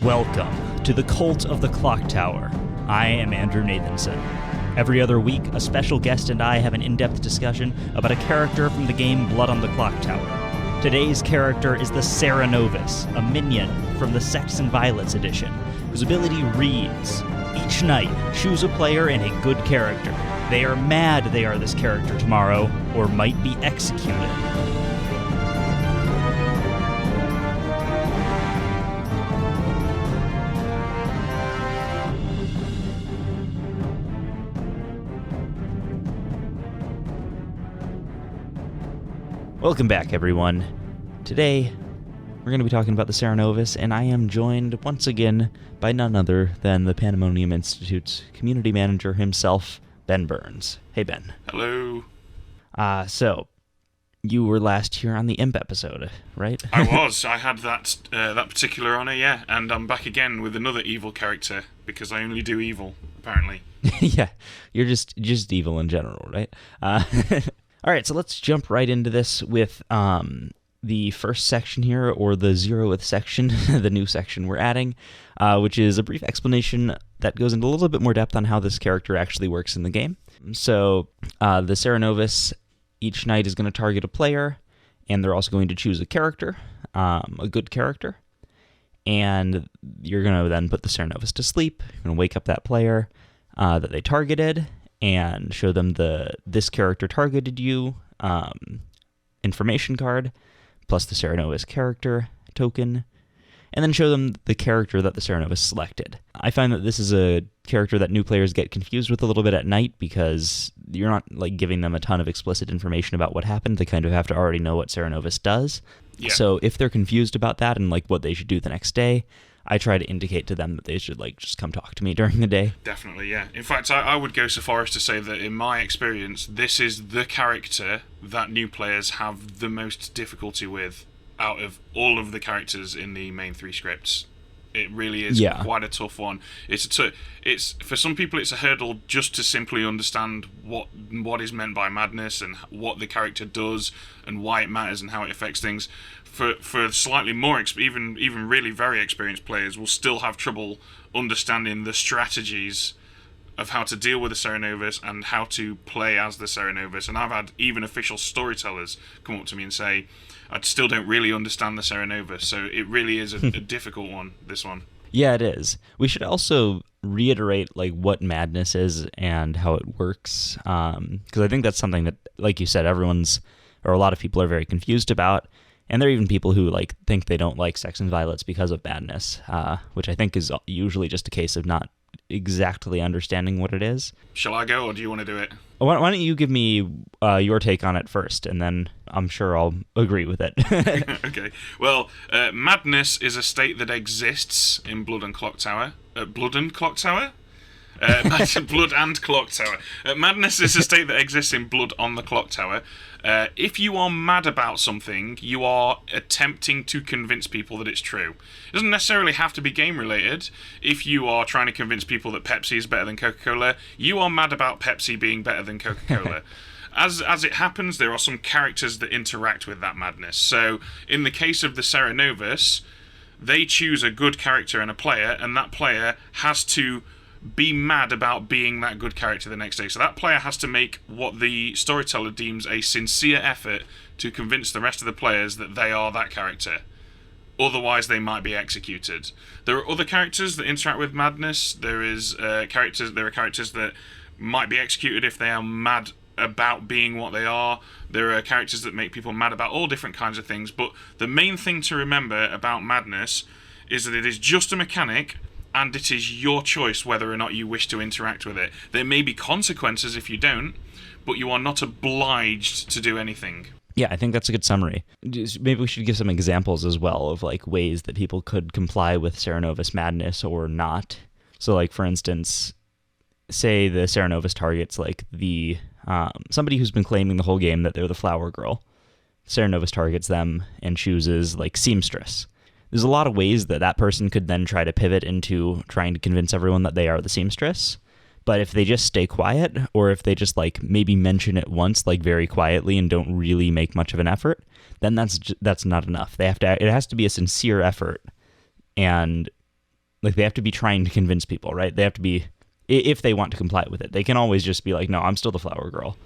Welcome to the Cult of the Clocktower. I am Andrew Nathenson. Every other week, a special guest and I have an in-depth discussion about a character from the game Blood on the Clocktower. Today's character is the Cerenovus, a minion from the Sects and Violets edition, whose ability reads, each night, choose a player and a good character. They are mad they are this character tomorrow, or might be executed. Welcome back, everyone. Today, we're going to be talking about the Cerenovus, and I am joined once again by none other than the Pandemonium Institute's community manager himself, Ben Burns. Hey, Ben. Hello. So, you were last here on the Imp episode, right? I was. I had that particular honor, yeah, and I'm back again with another evil character, because I only do evil, apparently. Yeah, you're just evil in general, right? All right, so let's jump right into this with the first section here, or the 0th section, the new section we're adding, which is a brief explanation that goes into a little bit more depth on how this character actually works in the game. So the Cerenovus each night is going to target a player, and they're also going to choose a character, a good character, and you're going to then put the Cerenovus to sleep. You're going to wake up that player that they targeted, and show them this character targeted you information card, plus the Cerenovus character token, and then show them the character that the Cerenovus selected. I find that this is a character that new players get confused with a little bit at night, because you're not giving them a ton of explicit information about what happened. They kind of have to already know what Cerenovus does. Yeah. So if they're confused about that and what they should do the next day, I try to indicate to them that they should just come talk to me during the day. Definitely, yeah. In fact, I would go so far as to say that in my experience, this is the character that new players have the most difficulty with out of all of the characters in the main 3 scripts. It really is quite a tough one. It's for some people it's a hurdle just to simply understand what is meant by madness and what the character does and why it matters and how it affects things. For slightly more, even really very experienced players will still have trouble understanding the strategies of how to deal with the Cerenovus and how to play as the Cerenovus. And I've had even official storytellers come up to me and say, I still don't really understand the Cerenovus. So it really is a difficult one, this one. Yeah, it is. We should also reiterate what madness is and how it works, because I think that's something that, like you said, a lot of people are very confused about. And there are even people who think they don't like Sects and Violets because of madness, which I think is usually just a case of not exactly understanding what it is. Shall I go, or do you want to do it? Why don't you give me your take on it first, and then I'm sure I'll agree with it. Okay. Well, madness is a state that exists in Blood and Clocktower. Blood and Clocktower? Blood and Clocktower. Madness is a state that exists in Blood on the Clocktower. If you are mad about something, you are attempting to convince people that it's true. It doesn't necessarily have to be game-related. If you are trying to convince people that Pepsi is better than Coca-Cola, you are mad about Pepsi being better than Coca-Cola. As it happens, there are some characters that interact with that madness. So, in the case of the Cerenovus, they choose a good character and a player, and that player has to be mad about being that good character the next day. So that player has to make what the storyteller deems a sincere effort to convince the rest of the players that they are that character. Otherwise, they might be executed. There are other characters that interact with madness. There are characters that might be executed if they are mad about being what they are. There are characters that make people mad about all different kinds of things. But the main thing to remember about madness is that it is just a mechanic, and it is your choice whether or not you wish to interact with it. There may be consequences if you don't, but you are not obliged to do anything. Yeah, I think that's a good summary. Maybe we should give some examples as well of ways that people could comply with Cerenovus madness or not. So for instance, say the Cerenovus targets the somebody who's been claiming the whole game that they're the flower girl. Cerenovus targets them and chooses seamstress. There's a lot of ways that person could then try to pivot into trying to convince everyone that they are the seamstress. But if they just stay quiet, or if they just maybe mention it once very quietly and don't really make much of an effort, then that's not enough. It has to be a sincere effort, and like they have to be trying to convince people, right? They have to be, if they want to comply with it. They can always just be like, no, I'm still the flower girl.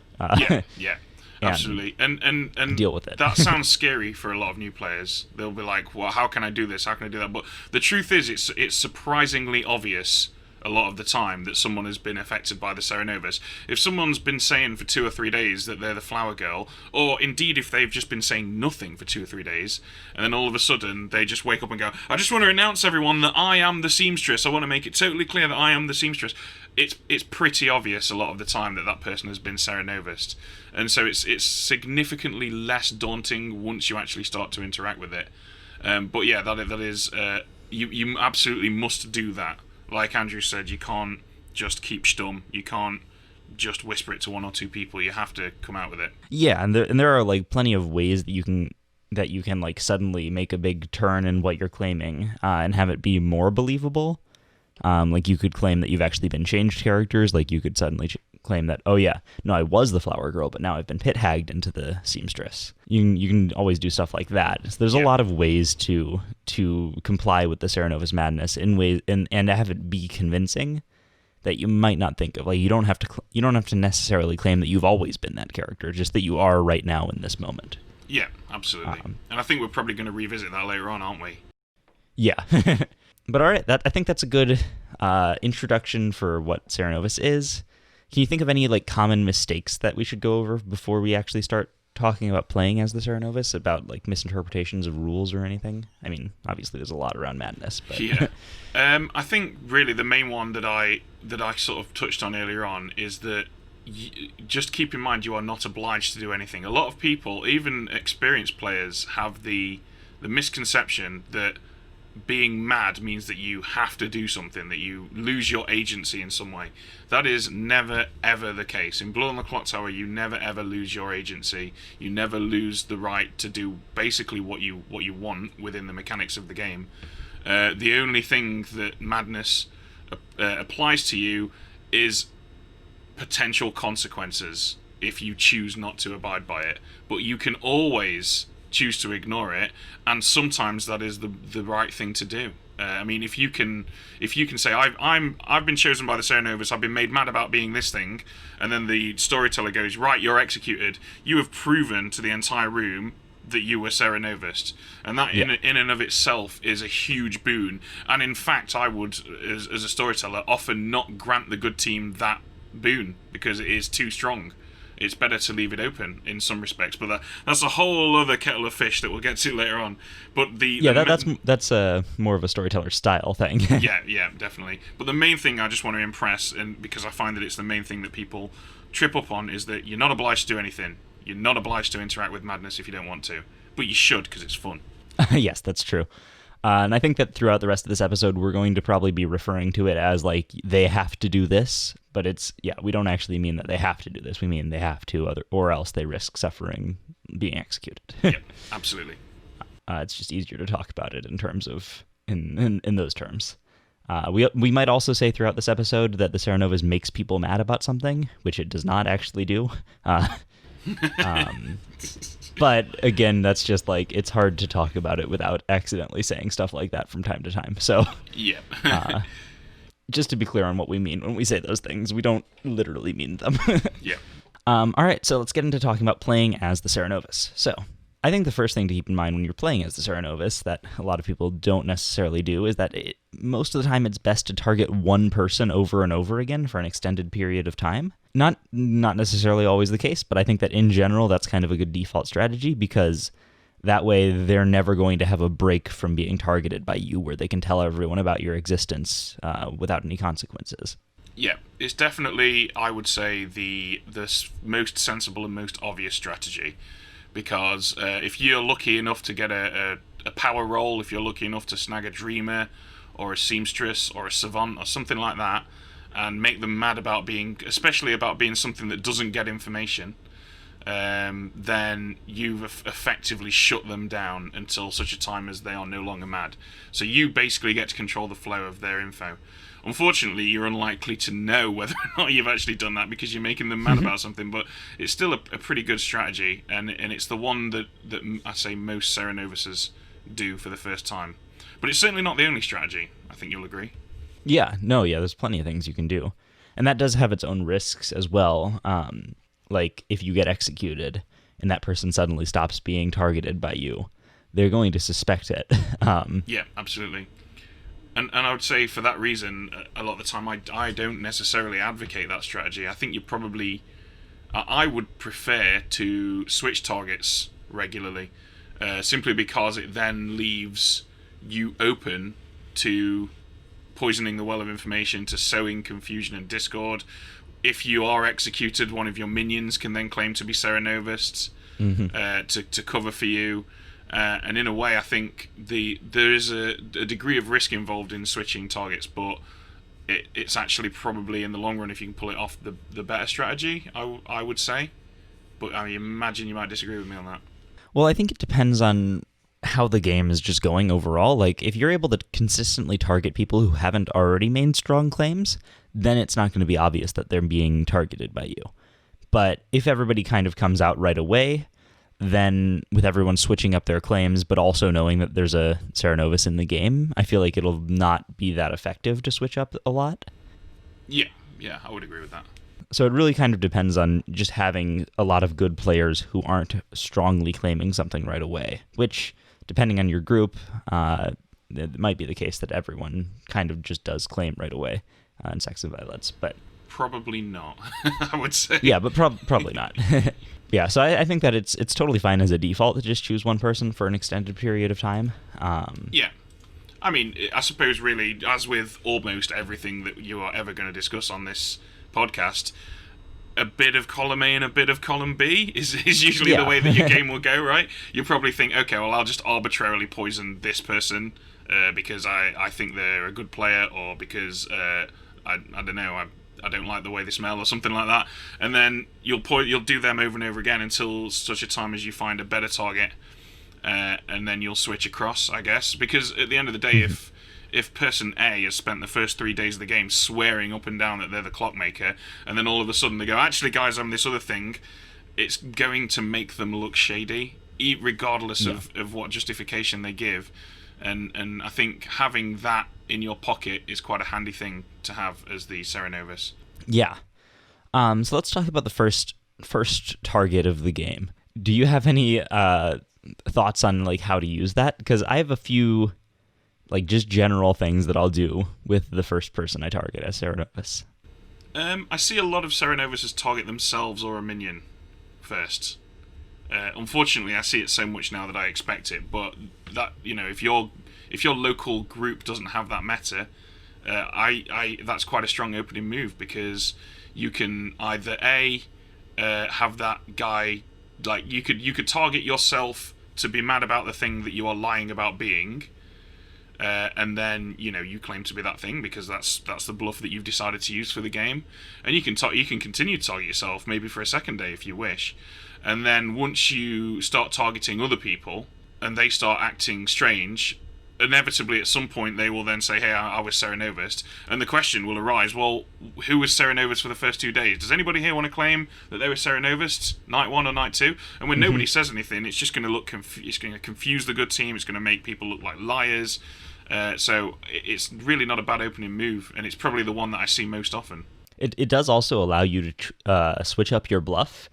Yeah, absolutely. And deal with it. That sounds scary for a lot of new players. They'll be like, well, how can I do this? How can I do that? But the truth is, it's surprisingly obvious a lot of the time that someone has been affected by the Cerenovus. If someone's been saying for 2 or 3 days that they're the flower girl, or indeed if they've just been saying nothing for 2 or 3 days, and then all of a sudden they just wake up and go, I just want to announce everyone that I am the seamstress. I want to make it totally clear that I am the seamstress. It's pretty obvious a lot of the time that person has been Cerenovused. And so it's significantly less daunting once you actually start to interact with it. But yeah, that is you absolutely must do that. Like Andrew said, you can't just keep stum. You can't just whisper it to 1 or 2 people. You have to come out with it. Yeah, and there are like plenty of ways that you can like suddenly make a big turn in what you're claiming and have it be more believable. Like you could claim that you've actually been changed characters. Like you could suddenly claim that, oh yeah, no, I was the flower girl, but now I've been pit-hagged into the seamstress. You can always do stuff like that. So there's a lot of ways to comply with the Cerenovus madness in ways and have it be convincing that you might not think of. Like you don't have to necessarily claim that you've always been that character, just that you are right now in this moment. Yeah, absolutely. And I think we're probably going to revisit that later on, aren't we? Yeah. But all right, I think that's a good introduction for what Cerenovus is. Can you think of any like common mistakes that we should go over before we actually start talking about playing as the Cerenovus, about like misinterpretations of rules or anything? I mean, obviously there's a lot around madness, but yeah. I think really the main one that I sort of touched on earlier on is that just keep in mind you are not obliged to do anything. A lot of people, even experienced players, have the misconception that being mad means that you have to do something, that you lose your agency in some way. That is never ever the case. In Blood on the Clocktower, you never ever lose your agency. You never lose the right to do basically what you want within the mechanics of the game. The only thing that madness applies to you is potential consequences if you choose not to abide by it. But you can always choose to ignore it, and sometimes that is the right thing to do. I mean, if you can say I've been chosen by the Cerenovus, I've been made mad about being this thing, and then the storyteller goes, right, you're executed. You have proven to the entire room that you were Cerenovus, and that in and of itself is a huge boon. And in fact, I would, as a storyteller, often not grant the good team that boon because it is too strong. It's better to leave it open in some respects, but that's a whole other kettle of fish that we'll get to later on. But that's more of a storyteller style thing. yeah, definitely. But the main thing I just want to impress, and because I find that it's the main thing that people trip up on, is that you're not obliged to do anything. You're not obliged to interact with madness if you don't want to, but you should because it's fun. Yes, that's true. And I think that throughout the rest of this episode, we're going to probably be referring to it as like they have to do this, but we don't actually mean that they have to do this. We mean they have to, or else they risk suffering being executed. Yeah, absolutely. It's just easier to talk about it in terms of in those terms. We might also say throughout this episode that the Cerenovus makes people mad about something, which it does not actually do. But again, that's just like, it's hard to talk about it without accidentally saying stuff like that from time to time. So yeah. Just to be clear on what we mean when we say those things, we don't literally mean them. Yeah. All right, so let's get into talking about playing as the Cerenovus. So I think the first thing to keep in mind when you're playing as the Cerenovus that a lot of people don't necessarily do is that most of the time it's best to target one person over and over again for an extended period of time. Not necessarily always the case, but I think that in general that's kind of a good default strategy because that way they're never going to have a break from being targeted by you where they can tell everyone about your existence without any consequences. Yeah, it's definitely, I would say, the most sensible and most obvious strategy. Because if you're lucky enough to get a power roll, if you're lucky enough to snag a dreamer or a seamstress or a savant or something like that, and make them mad about especially about being something that doesn't get information, then you've effectively shut them down until such a time as they are no longer mad. So you basically get to control the flow of their info. Unfortunately, you're unlikely to know whether or not you've actually done that because you're making them mad about something, but it's still a pretty good strategy, and it's the one that I say most Cerenovuses do for the first time. But it's certainly not the only strategy. I think you'll agree. Yeah, no, yeah, there's plenty of things you can do. And that does have its own risks as well. Like, if you get executed and that person suddenly stops being targeted by you, they're going to suspect it. Yeah, absolutely. And I would say for that reason, a lot of the time I don't necessarily advocate that strategy. I think you probably... I would prefer to switch targets regularly, simply because it then leaves you open to poisoning the well of information, to sowing confusion and discord. If you are executed, one of your minions can then claim to be Cerenovus to cover for you. And in a way, I think there is a degree of risk involved in switching targets, but it's actually probably in the long run, if you can pull it off, the better strategy, I would say. But I imagine you might disagree with me on that. Well, I think it depends on how the game is just going overall. Like, if you're able to consistently target people who haven't already made strong claims, then it's not going to be obvious that they're being targeted by you. But if everybody kind of comes out right away, then with everyone switching up their claims, but also knowing that there's a Cerenovus in the game, I feel like it'll not be that effective to switch up a lot. Yeah, I would agree with that. So it really kind of depends on just having a lot of good players who aren't strongly claiming something right away, which, depending on your group, it might be the case that everyone kind of just does claim right away in Sects and Violets, but... Probably not, I would say. Yeah, but probably not. Yeah, so I think that it's totally fine as a default to just choose one person for an extended period of time. Yeah. I mean, I suppose really, as with almost everything that you are ever going to discuss on this podcast, a bit of column A and a bit of column B is usually the way that your game will go, right? You'll probably think, okay, well, I'll just arbitrarily poison this person because I think they're a good player, or because, I don't know, I don't like the way they smell, or something like that. And then you'll do them over and over again until such a time as you find a better target, and then you'll switch across, I guess. Because at the end of the day, if person A has spent the first 3 days of the game swearing up and down that they're the clockmaker, and then all of a sudden they go, actually, guys, I'm this other thing, it's going to make them look shady, regardless of what justification they give. And I think having that in your pocket is quite a handy thing to have as the Cerenovus. Yeah. So let's talk about the first target of the game. Do you have any thoughts on like how to use that? Because I have a few like just general things that I'll do with the first person I target as Cerenovus. I see a lot of Cerenovus target themselves or a minion first. Unfortunately, I see it so much now that I expect it. But that, you know, if your local group doesn't have that meta, that's quite a strong opening move, because you can either have that guy, like you could target yourself to be mad about the thing that you are lying about being, and then you claim to be that thing because that's the bluff that you've decided to use for the game, and you can continue to target yourself maybe for a second day if you wish. And then once you start targeting other people and they start acting strange, inevitably at some point they will then say, hey, I was Cerenovus. And the question will arise, well, who was Cerenovus for the first 2 days? Does anybody here want to claim that they were Cerenovus night 1 or night 2? And when nobody says anything, it's just going to it's going to confuse the good team. It's going to make people look like liars. So it's really not a bad opening move, and it's probably the one that I see most often. It does also allow you to switch up your bluff.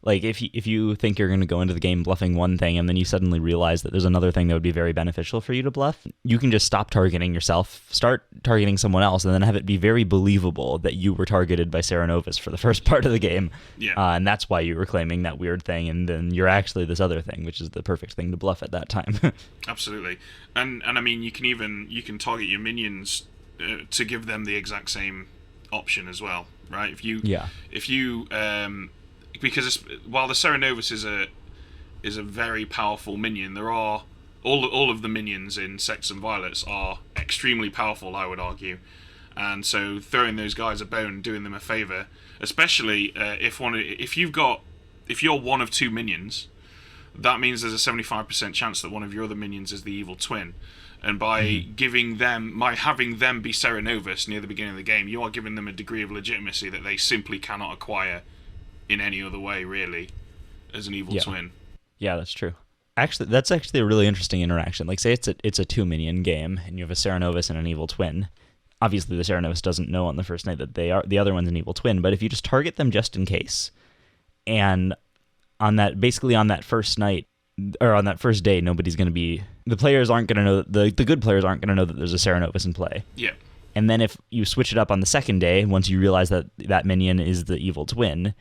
Like, if you think you're going to go into the game bluffing one thing and then you suddenly realize that there's another thing that would be very beneficial for you to bluff, you can just stop targeting yourself, start targeting someone else, and then have it be very believable that you were targeted by Cerenovus for the first part of the game. Yeah. And that's why you were claiming that weird thing, and then you're actually this other thing, which is the perfect thing to bluff at that time. Absolutely. And I mean, you can target your minions to give them the exact same option as well, right? Because while the Cerenovus is a very powerful minion, there are all of the minions in Sects and Violets are extremely powerful, I would argue, and so throwing those guys a bone, doing them a favor, especially if you're one of two minions, that means there's a 75% chance that one of your other minions is the evil twin. And by having them be Cerenovus near the beginning of the game, you are giving them a degree of legitimacy that they simply cannot acquire in any other way, really, as an evil twin. Yeah, that's true. Actually, that's actually a really interesting interaction. Like, say it's a 2-minion game, and you have a Cerenovus and an evil twin. Obviously, the Cerenovus doesn't know on the first night that the other one's an evil twin, but if you just target them just in case, and on that first night, or on that first day, the players aren't going to know, the good players aren't going to know that there's a Cerenovus in play. Yeah. And then if you switch it up on the second day, once you realize that that minion is the evil twin,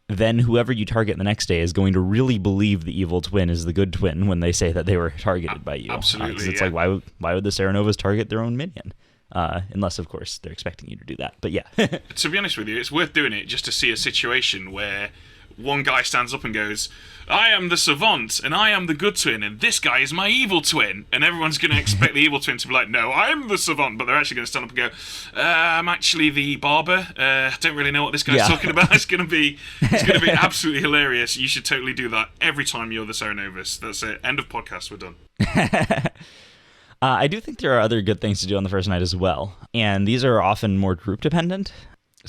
then whoever you target the next day is going to really believe the evil twin is the good twin when they say that they were targeted by you. Absolutely, it's like, why would the Cerenovus target their own minion? Unless, of course, they're expecting you to do that. But yeah. To be honest with you, it's worth doing it just to see a situation where one guy stands up and goes, I am the savant, and I am the good twin, and this guy is my evil twin. And everyone's going to expect the evil twin to be like, no, I'm the savant. But they're actually going to stand up and go, I'm actually the barber. I don't really know what this guy's talking about. It's going to be absolutely hilarious. You should totally do that every time you're the Cerenovus. That's it. End of podcast. We're done. I do think there are other good things to do on the first night as well. And these are often more group dependent.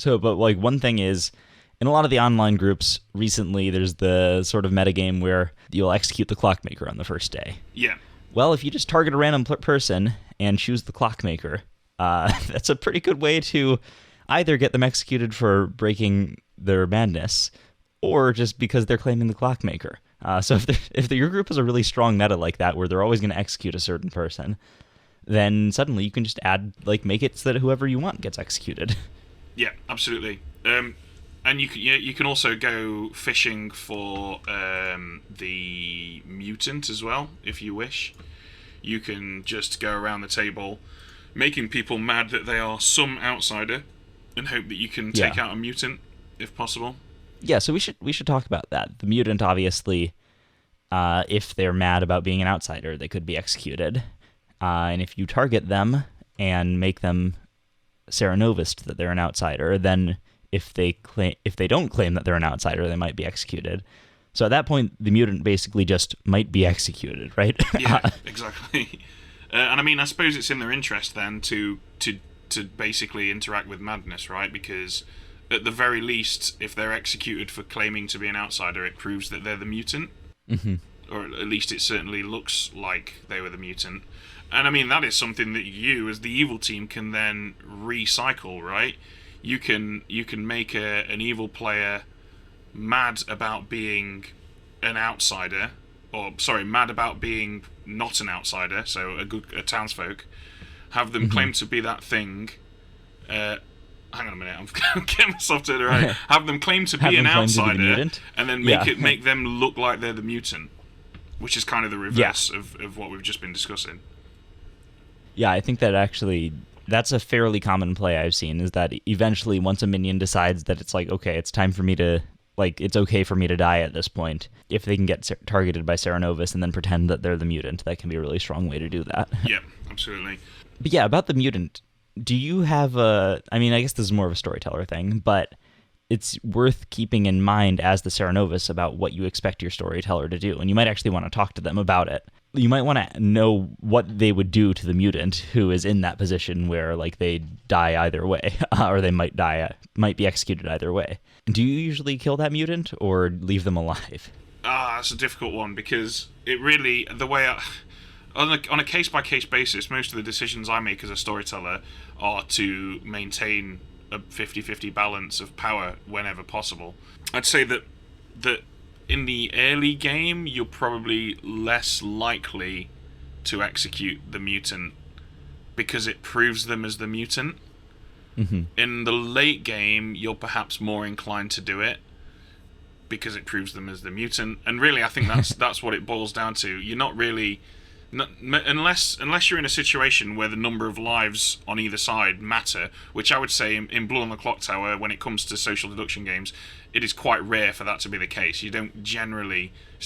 But like one thing is, in a lot of the online groups recently, there's the sort of metagame where you'll execute the clockmaker on the first day. Yeah. Well, if you just target a random person and choose the clockmaker, that's a pretty good way to either get them executed for breaking their madness, or just because they're claiming the clockmaker. So if your group has a really strong meta like that, where they're always going to execute a certain person, then suddenly you can just make it so that whoever you want gets executed. Yeah, absolutely. And you can also go fishing for the mutant as well, if you wish. You can just go around the table making people mad that they are some outsider and hope that you can take out a mutant, if possible. Yeah, so we should talk about that. The mutant, obviously, if they're mad about being an outsider, they could be executed. And if you target them and make them Cerenovus that they're an outsider, then if they don't claim that they're an outsider, they might be executed. So at that point, the mutant basically just might be executed, right? Yeah, exactly. And I mean, I suppose it's in their interest then to basically interact with madness, right? Because at the very least, if they're executed for claiming to be an outsider, it proves that they're the mutant. Mm-hmm. Or at least it certainly looks like they were the mutant. And I mean, that is something that you, as the evil team, can then recycle, right? You can make an evil player mad about being an outsider, mad about being not an outsider, so a townsfolk, have them claim to be that thing. Hang on a minute, I'm getting myself turned around. Have them claim to be an outsider, and then make them look like they're the mutant, which is kind of the reverse of what we've just been discussing. Yeah, I think that actually that's a fairly common play I've seen, is that eventually once a minion decides that it's like, okay, it's time for me to, it's okay for me to die at this point, if they can get targeted by Cerenovus and then pretend that they're the mutant, that can be a really strong way to do that. Yeah, absolutely. But yeah, about the mutant, do you have I guess this is more of a storyteller thing, but it's worth keeping in mind as the Cerenovus about what you expect your storyteller to do, and you might actually want to talk to them about it. You might want to know what they would do to the mutant who is in that position where they die either way, or they might be executed either way. Do you usually kill that mutant or leave them alive? That's a difficult one, because it really, the way on a case-by-case basis, most of the decisions I make as a storyteller are to maintain a 50-50 balance of power whenever possible. I'd say that in the early game, you're probably less likely to execute the mutant because it proves them as the mutant. Mm-hmm. In the late game, you're perhaps more inclined to do it because it proves them as the mutant. And really, I think that's what it boils down to. You're not really... unless you're in a situation where the number of lives on either side matter, which I would say in Blood on the Clocktower, when it comes to social deduction games, it is quite rare for that to be the case. It's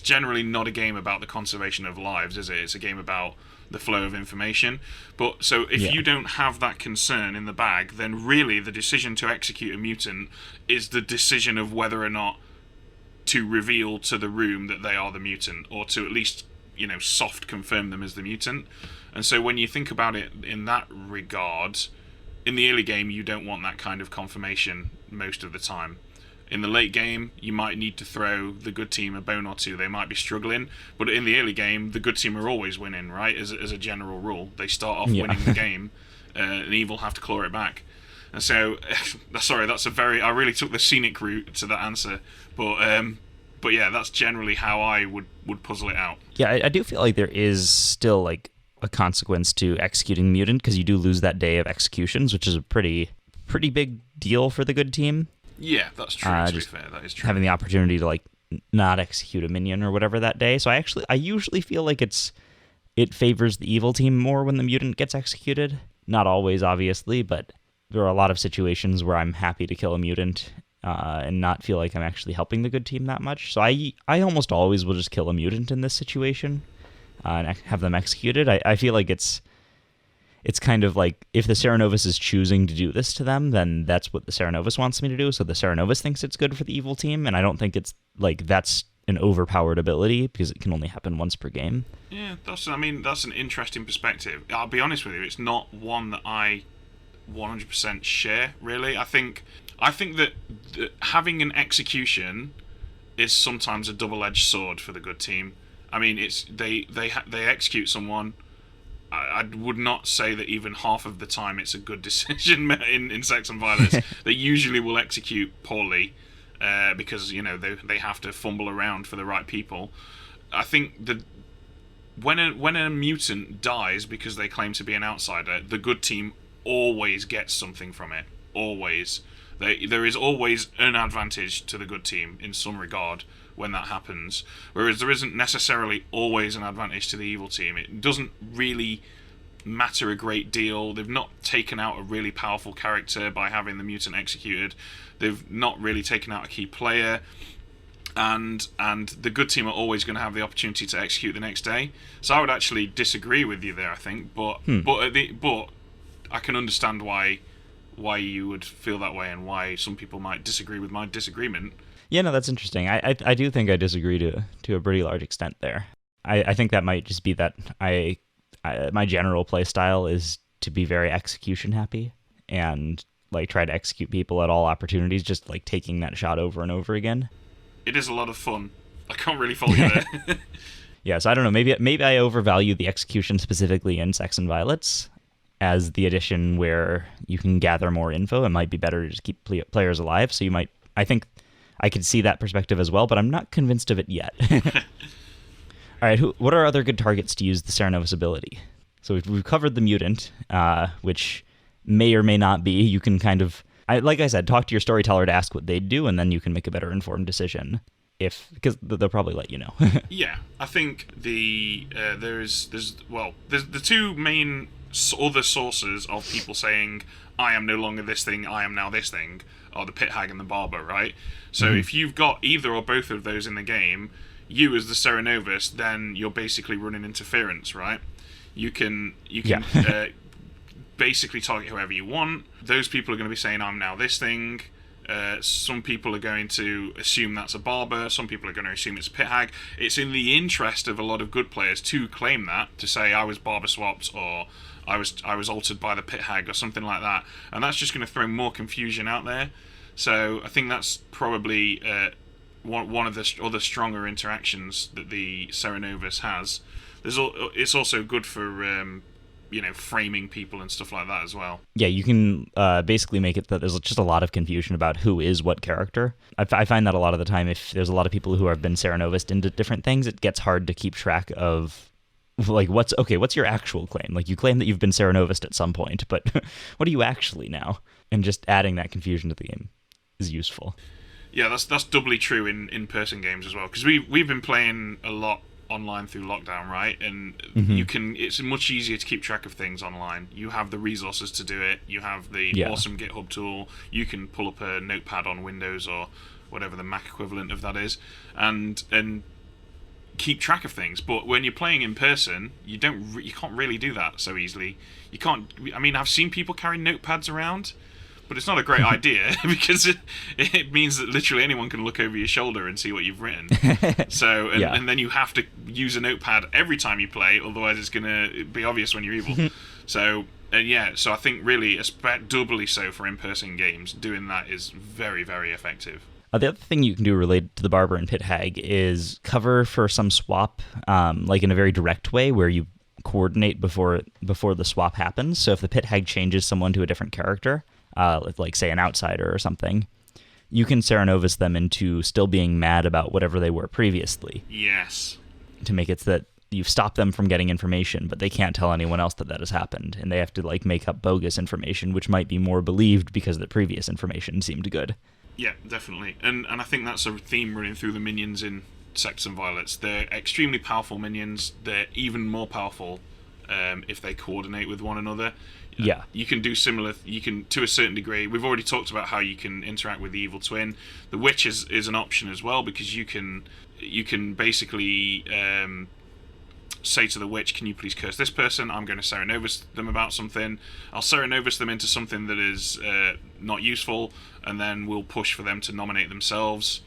generally not a game about the conservation of lives, is it? It's a game about the flow of information. But so if you don't have that concern in the bag, then really the decision to execute a mutant is the decision of whether or not to reveal to the room that they are the mutant, or to at least soft confirm them as the mutant. And so when you think about it in that regard, in the early game, you don't want that kind of confirmation most of the time. In the late game, you might need to throw the good team a bone or two. They might be struggling, but in the early game, the good team are always winning, right? As a general rule, they start off winning the game, and evil have to claw it back. And so, sorry, that's a very. I really took the scenic route to that answer, but yeah, that's generally how I would puzzle it out. Yeah, I do feel like there is still like a consequence to executing mutant, because you do lose that day of executions, which is a pretty big deal for the good team. Yeah, that's true. To be fair, that is true. Having the opportunity to like not execute a minion or whatever that day. So I usually feel like it favors the evil team more when the mutant gets executed. Not always, obviously, but there are a lot of situations where I'm happy to kill a mutant and not feel like I'm actually helping the good team that much. So I almost always will just kill a mutant in this situation and have them executed. I feel like it's kind of like, if the Cerenovus is choosing to do this to them, then that's what the Cerenovus wants me to do. So the Cerenovus thinks it's good for the evil team, and I don't think it's like that's an overpowered ability, because it can only happen once per game. Yeah, that's an interesting perspective. I'll be honest with you, it's not one that I 100% share, really. I think that having an execution is sometimes a double-edged sword for the good team. I mean, it's they execute someone. I would not say that even half of the time it's a good decision in Sects and Violets. They usually will execute poorly because they have to fumble around for the right people. I think that when a mutant dies because they claim to be an outsider, the good team always gets something from it. Always. There is always an advantage to the good team in some regard when that happens, whereas there isn't necessarily always an advantage to the evil team. It doesn't really matter a great deal. They've not taken out a really powerful character by having the mutant executed. They've not really taken out a key player, and the good team are always going to have the opportunity to execute the next day. So I would actually disagree with you there, I think, but I can understand why you would feel that way and why some people might disagree with my disagreement. Yeah, no, that's interesting. I do think I disagree to a pretty large extent there. I think that might just be that my general play style is to be very execution happy and like try to execute people at all opportunities, just like taking that shot over and over again. It is a lot of fun. I can't really follow you there. Yeah, so I don't know. Maybe I overvalue the execution specifically in Sects and Violets as the edition where you can gather more info. It might be better to just keep players alive. So I think I could see that perspective as well, but I'm not convinced of it yet. All right, what are other good targets to use the Cerenovus ability? So we've covered the mutant, which may or may not be. You can kind of, like I said, talk to your storyteller to ask what they'd do, and then you can make a better informed decision. Because they'll probably let you know. Yeah, I think there's the two main other sources of people saying I am no longer this thing, I am now this thing, are the pit hag and the barber, right? So if you've got either or both of those in the game, you as the Cerenovus, then you're basically running interference, right? You can basically target whoever you want. Those people are going to be saying I'm now this thing. Some people are going to assume that's a barber. Some people are going to assume it's a pit hag. It's in the interest of a lot of good players to claim that, to say I was barber swapped or I was altered by the pit hag or something like that, and that's just going to throw more confusion out there. So I think that's probably one of the other stronger interactions that the Cerenovus has. It's also good for framing people and stuff like that as well. Yeah, you can basically make it that there's just a lot of confusion about who is what character. I find that a lot of the time, if there's a lot of people who have been Cerenovused into different things, it gets hard to keep track of like what's your actual claim. Like you claim that you've been Cerenovused at some point, but what are you actually now? And just adding that confusion to the game is useful. Yeah, that's doubly true in-person games as well, because we've been playing a lot online through lockdown, right? And it's much easier to keep track of things online. You have the resources to do it. You have the awesome GitHub tool. You can pull up a notepad on Windows or whatever the Mac equivalent of that is, and keep track of things. But when you're playing in person, you can't really do that so easily. You can't. I mean, I've seen people carry notepads around, but it's not a great idea because it means that literally anyone can look over your shoulder and see what you've written. So, and then you have to use a notepad every time you play, otherwise it's going to be obvious when you're evil. So I think really, doubly so for in-person games, doing that is very, very effective. The other thing you can do related to the Barber and Pit Hag is cover for some swap, like in a very direct way where you coordinate before the swap happens. So if the Pit Hag changes someone to a different character, like say an outsider or something, you can Cerenovus them into still being mad about whatever they were previously. Yes. To make it so that you've stopped them from getting information, but they can't tell anyone else that has happened, and they have to like make up bogus information, which might be more believed because the previous information seemed good. Yeah, definitely. And I think that's a theme running through the minions in Sects and Violets. They're extremely powerful minions. They're even more powerful if they coordinate with one another. Yeah. You can do similar, you can, to a certain degree. We've already talked about how you can interact with the evil twin. The witch is an option as well, because you can basically say to the witch, can you please curse this person? I'm going to Cerenovus them about something. I'll Cerenovus them into something that is not useful, and then we'll push for them to nominate themselves.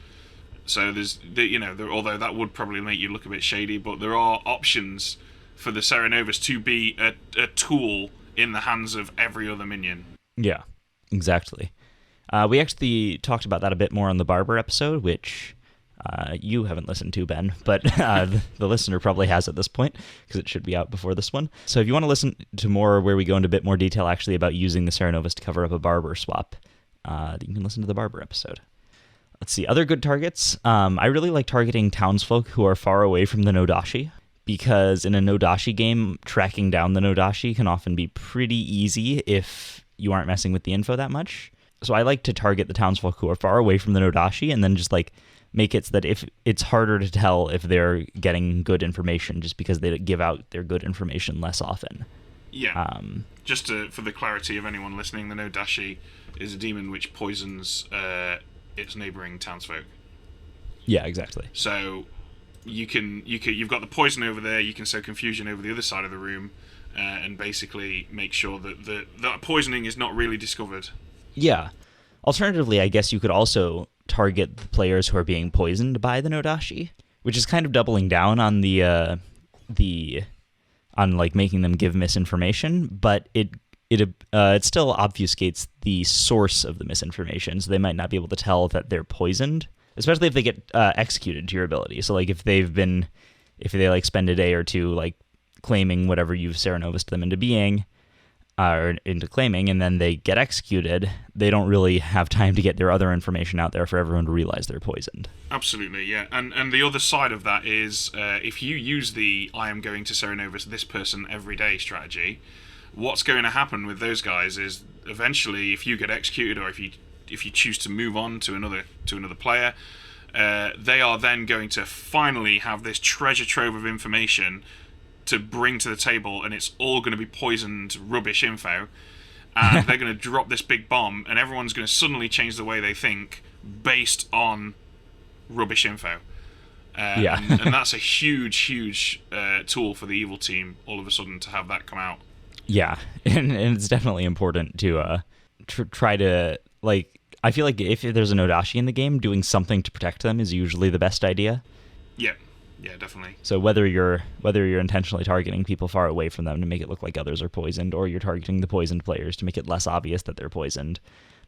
So although that would probably make you look a bit shady, but there are options for the Cerenovus to be a tool in the hands of every other minion. Yeah, exactly. We actually talked about that a bit more on the Barber episode, which you haven't listened to, Ben, but the listener probably has at this point, because it should be out before this one. So if you want to listen to more where we go into a bit more detail actually about using the Cerenovus to cover up a Barber swap, you can listen to the Barber episode. Let's see, other good targets. I really like targeting townsfolk who are far away from the Nodashi, because in a Nodashi game, tracking down the Nodashi can often be pretty easy if you aren't messing with the info that much. So I like to target the townsfolk who are far away from the Nodashi, and then just like make it so that if it's harder to tell if they're getting good information just because they give out their good information less often. Yeah. Just for the clarity of anyone listening, the Nodashi is a demon which poisons its neighbouring townsfolk. Yeah, exactly. So you've got the poison over there. You can sow confusion over the other side of the room, and basically make sure that that poisoning is not really discovered. Yeah. Alternatively, I guess you could also target the players who are being poisoned by the Nodashi, which is kind of doubling down on the like making them give misinformation, but it still obfuscates the source of the misinformation, so they might not be able to tell that they're poisoned, especially if they get executed to your ability. So like if they like spend a day or two like claiming whatever you've Cerenovused them into being, or into claiming, and then they get executed, they don't really have time to get their other information out there for everyone to realize they're poisoned. Absolutely, yeah. And the other side of that is if you use the I am going to Cerenovus this person every day strategy, what's going to happen with those guys is eventually if you get executed, or if you choose to move on to another player, they are then going to finally have this treasure trove of information to bring to the table, and it's all going to be poisoned rubbish info, and they're going to drop this big bomb, and everyone's going to suddenly change the way they think based on rubbish info. And that's a huge tool for the evil team all of a sudden to have that come out. Yeah, and it's definitely important to try to, like, I feel like if there's a Nodashi in the game, doing something to protect them is usually the best idea. Yeah, definitely. So whether you're intentionally targeting people far away from them to make it look like others are poisoned, or you're targeting the poisoned players to make it less obvious that they're poisoned,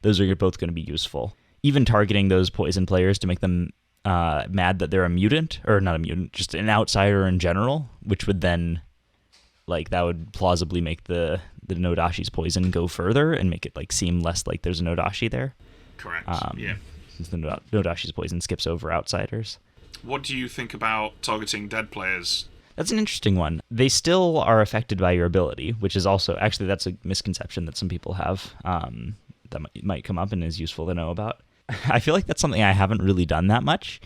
those are both going to be useful. Even targeting those poisoned players to make them mad that they're a mutant, or not a mutant, just an outsider in general, which would then, like, that would plausibly make the Nodashi's poison go further and make it like seem less like there's a Nodashi there. Correct. Yeah. Since the Nodashi's poison skips over outsiders. What do you think about targeting dead players? That's an interesting one. They still are affected by your ability, which is also, actually, that's a misconception that some people have that might come up and is useful to know about. I feel like that's something I haven't really done that much,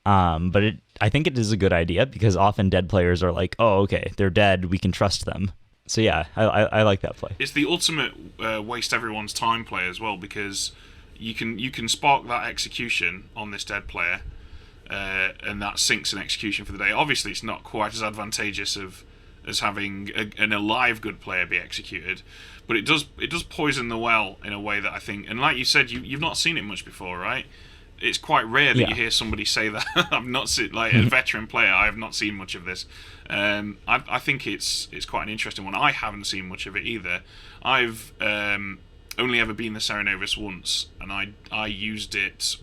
but I think it is a good idea, because often dead players are like, oh, okay, they're dead, we can trust them. So yeah, I like that play. It's the ultimate waste everyone's time play as well, because you can spark that execution on this dead player, and that sinks an execution for the day. Obviously, it's not quite as advantageous as having an alive good player be executed, but it does poison the well in a way that I think, and like you said, you've not seen it much before, right? It's quite rare that you hear somebody say that. I've not seen, like, a veteran player, I have not seen much of this. I think it's quite an interesting one. I haven't seen much of it either. I've only ever been the Cerenovus once, and I used it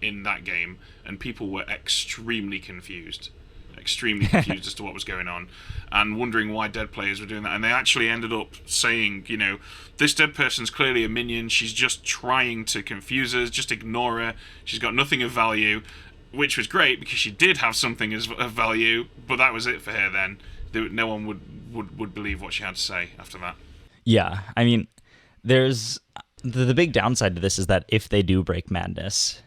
in that game, and people were extremely confused as to what was going on, and wondering why dead players were doing that. And they actually ended up saying, this dead person's clearly a minion, she's just trying to confuse us, just ignore her, she's got nothing of value, which was great because she did have something of value, but that was it for her then. No one would believe what she had to say after that. Yeah, I mean, there's the big downside to this is that if they do break madness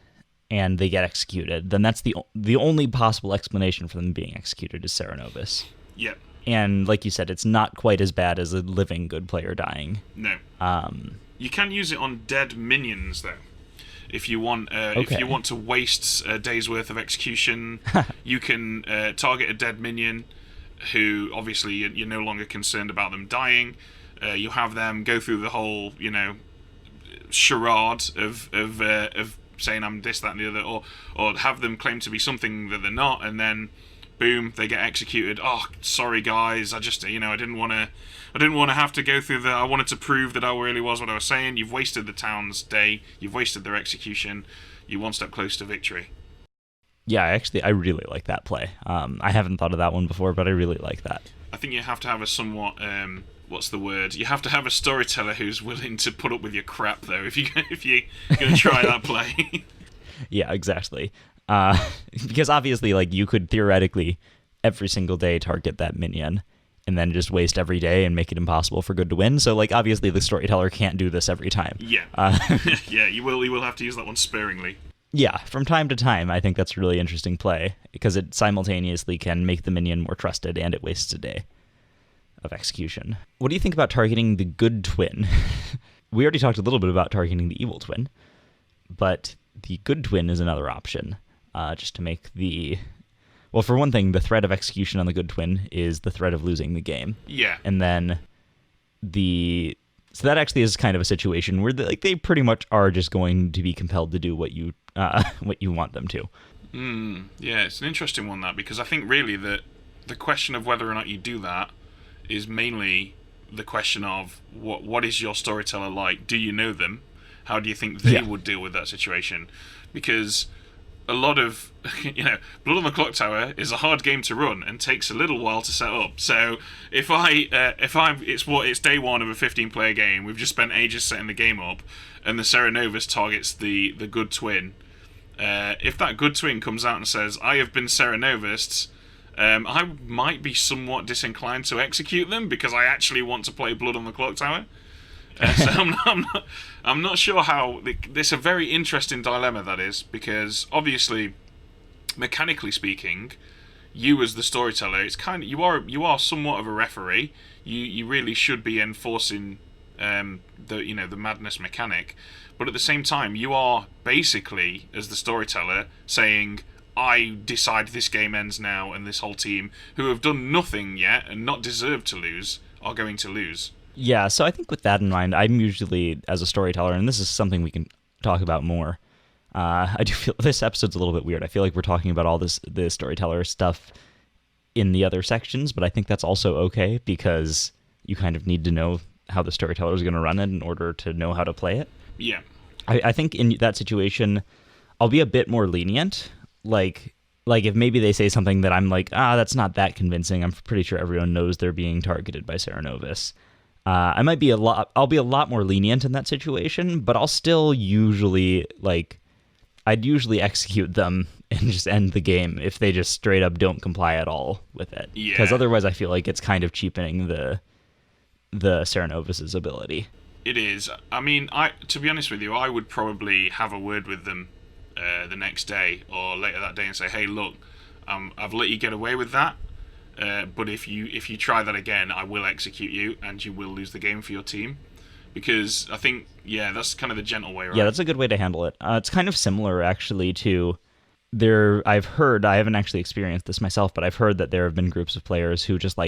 and they get executed, then that's the only possible explanation for them being executed is Cerenovus. Yeah. And like you said, it's not quite as bad as a living good player dying. No. You can use it on dead minions though. If you want, if you want to waste a day's worth of execution, you can target a dead minion, who obviously you're no longer concerned about them dying. You have them go through the whole, charade of saying I'm this, that, and the other, or have them claim to be something that they're not, and then boom, they get executed. Oh, sorry guys, I just I didn't want to have to go through that. I wanted to prove that I really was what I was saying. You've wasted the town's day. You've wasted their execution. You're one step closer to victory. Yeah, I really like that play. I haven't thought of that one before, but I really like that. I think you have to have a somewhat what's the word? You have to have a storyteller who's willing to put up with your crap, though. If you're gonna try that play. Yeah, exactly. Because obviously, like, you could theoretically every single day target that minion, and then just waste every day and make it impossible for good to win. So, like, obviously, the storyteller can't do this every time. Yeah. Yeah, you will have to use that one sparingly. Yeah, from time to time, I think that's a really interesting play, because it simultaneously can make the minion more trusted, and it wastes a day of execution. What do you think about targeting the good twin? We already talked a little bit about targeting the evil twin, but the good twin is another option, just to make the... Well, for one thing, the threat of execution on the good twin is the threat of losing the game. Yeah. And then so that actually is kind of a situation where they pretty much are just going to be compelled to do what you want them to. Yeah, it's an interesting one, that, because I think really that the question of whether or not you do that is mainly the question of what is your storyteller like? Do you know them? How do you think they would deal with that situation? Because a lot of, Blood on the Clocktower is a hard game to run and takes a little while to set up. So it's day one of a 15-player game. We've just spent ages setting the game up, and the Cerenovus targets the good twin. If that good twin comes out and says, "I have been Cerenovused," I might be somewhat disinclined to execute them because I actually want to play Blood on the Clocktower. So I'm not sure how. It's a very interesting dilemma, that is, because obviously, mechanically speaking, you as the storyteller, it's kind of you are somewhat of a referee. You really should be enforcing the madness mechanic, but at the same time, you are basically, as the storyteller, saying, I decide this game ends now, and this whole team, who have done nothing yet and not deserved to lose, are going to lose. Yeah, so I think with that in mind, I'm usually, as a storyteller, and this is something we can talk about more, I do feel this episode's a little bit weird. I feel like we're talking about all the storyteller stuff in the other sections, but I think that's also okay, because you kind of need to know how the storyteller is going to run it in order to know how to play it. Yeah. I think in that situation, I'll be a bit more lenient. Like if maybe they say something that I'm like, that's not that convincing. I'm pretty sure everyone knows they're being targeted by Cerenovus. I'll be a lot more lenient in that situation, but I'll still usually I'd usually execute them and just end the game if they just straight up don't comply at all with it. Yeah. Because otherwise I feel like it's kind of cheapening the Cerenovus's ability. It is. I mean, to be honest with you, I would probably have a word with them the next day or later that day and say, hey, look, I've let you get away with that, but if you try that again, I will execute you and you will lose the game for your team. Because I think, that's kind of the gentle way, right? Yeah, that's a good way to handle it. It's kind of similar, actually, to I've heard, I haven't actually experienced this myself, but I've heard that there have been groups of players who just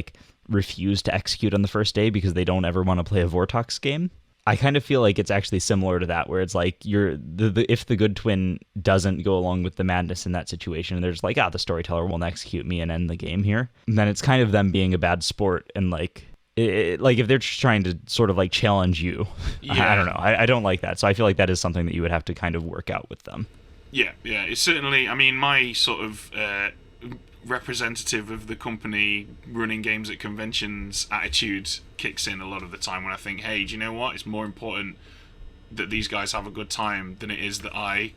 refuse to execute on the first day because they don't ever want to play a Vortox game. I kind of feel like it's actually similar to that, where it's like if the good twin doesn't go along with the madness in that situation, they're just like, the storyteller won't execute me and end the game here. And then it's kind of them being a bad sport, and if they're just trying to sort of challenge you. Yeah. I don't know. I don't like that. So I feel like that is something that you would have to kind of work out with them. Yeah, it's certainly. I mean, my sort of representative of the company running games at conventions attitude kicks in a lot of the time when I think, hey, do you know what? It's more important that these guys have a good time than it is that I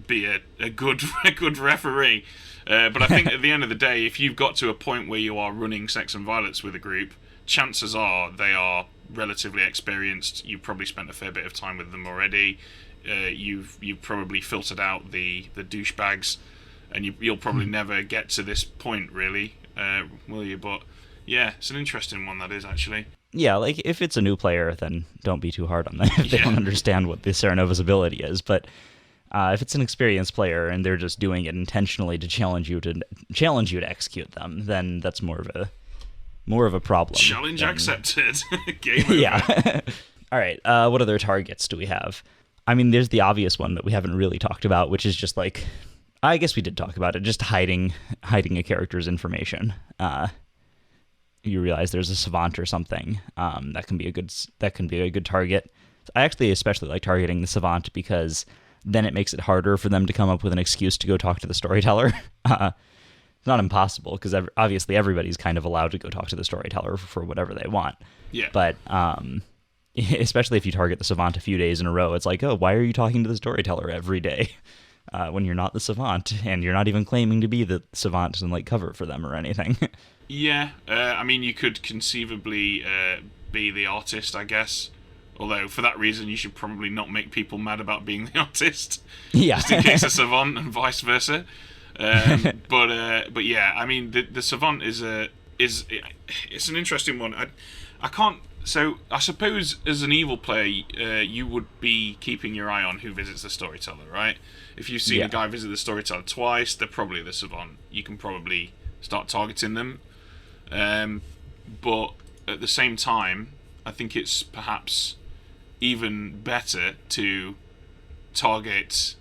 be a good a good referee. But I think at the end of the day, if you've got to a point where you are running Sects and Violets with a group, chances are they are relatively experienced. You've probably spent a fair bit of time with them already. You've probably filtered out the douchebags, and you'll probably never get to this point, really, will you? But yeah, it's an interesting one, that is, actually. Yeah, like, if it's a new player, then don't be too hard on them if they don't understand what the Cerenovus ability is. But if it's an experienced player and they're just doing it intentionally to challenge you to execute them, then that's more of a problem. Challenge accepted. Game over. Yeah. All right. What other targets do we have? I mean, there's the obvious one that we haven't really talked about, which is just like, I guess we did talk about it, just hiding a character's information. You realize there's a savant or something, that can be a good target. I actually especially like targeting the savant because then it makes it harder for them to come up with an excuse to go talk to the storyteller. It's not impossible because obviously everybody's kind of allowed to go talk to the storyteller for whatever they want. Yeah. But especially if you target the savant a few days in a row, it's like, oh, why are you talking to the storyteller every day when you're not the savant and you're not even claiming to be the savant and like cover for them or anything? Yeah, I mean, you could conceivably be the artist, I guess. Although, for that reason, you should probably not make people mad about being the artist. Yeah. Just in case a savant and vice versa. But yeah, I mean, the savant it's an interesting one. I can't. So I suppose as an evil player, you would be keeping your eye on who visits the storyteller, right? If you've seen a guy visit the storyteller twice, they're probably the savant. You can probably start targeting them. But at the same time, I think it's perhaps even better to target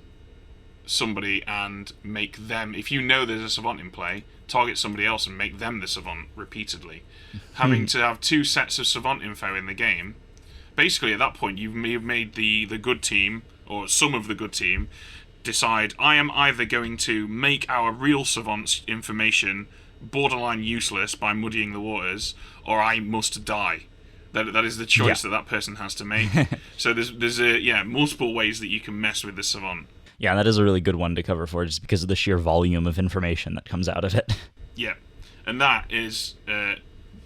somebody and make them, if you know there's a savant in play, target somebody else and make them the savant repeatedly. Having to have two sets of savant info in the game, basically at that point you've made the good team, or some of the good team, decide, I am either going to make our real savant's information borderline useless by muddying the waters, or I must die. That is the choice that person has to make. So there's multiple ways that you can mess with the savant. Yeah, that is a really good one to cover for, just because of the sheer volume of information that comes out of it. Yeah, and that is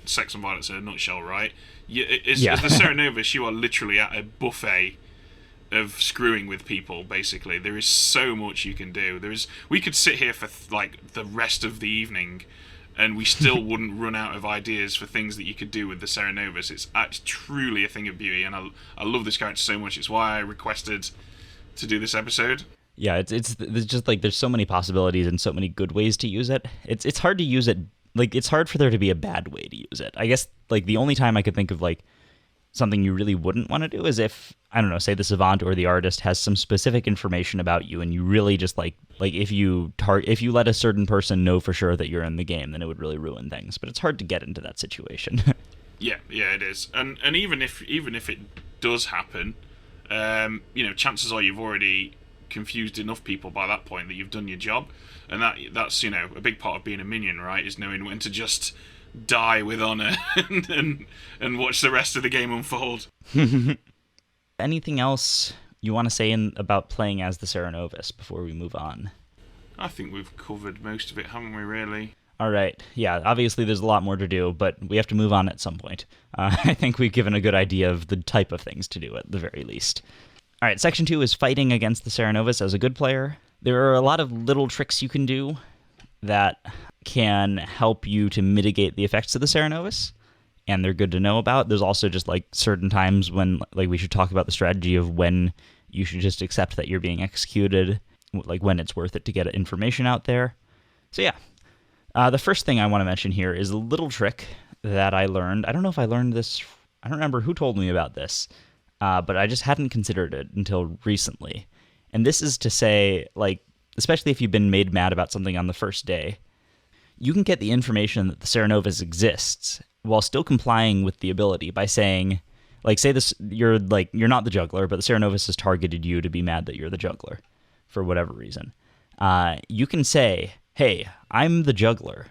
Sects and Violets in a nutshell, right? As the Cerenovus, you are literally at a buffet of screwing with people, basically. There is so much you can do. We could sit here for like the rest of the evening and we still wouldn't run out of ideas for things that you could do with the Cerenovus. It's truly a thing of beauty, and I love this character so much. It's why I requested to do this episode. Yeah, it's just like there's so many possibilities and so many good ways to use it. It's hard to use it, like it's hard for there to be a bad way to use it. I guess like the only time I could think of like something you really wouldn't want to do is if, I don't know, say the savant or the artist has some specific information about you and you really just like if you let a certain person know for sure that you're in the game, then it would really ruin things. But it's hard to get into that situation. Yeah, it is. And even if it does happen, chances are you've already confused enough people by that point that you've done your job. And that's a big part of being a minion, right? Is knowing when to just die with honor and watch the rest of the game unfold. Anything else you want to say about playing as the Cerenovus before we move on? I think we've covered most of it, haven't we, really? All right. Yeah, obviously there's a lot more to do, but we have to move on at some point. I think we've given a good idea of the type of things to do at the very least. All right, Section 2 is fighting against the Cerenovus as a good player. There are a lot of little tricks you can do that can help you to mitigate the effects of the Cerenovus, and they're good to know about. There's also just like certain times when like we should talk about the strategy of when you should just accept that you're being executed, like when it's worth it to get information out there. So yeah, the first thing I want to mention here is a little trick that I learned. I don't know if I learned this, I don't remember who told me about this, but I just hadn't considered it until recently. And this is to say, like, especially if you've been made mad about something on the first day, you can get the information that the Cerenovus exists while still complying with the ability by saying, like, say this, you're not the juggler, but the Cerenovus has targeted you to be mad that you're the juggler. for whatever reason, you can say, hey, I'm the juggler.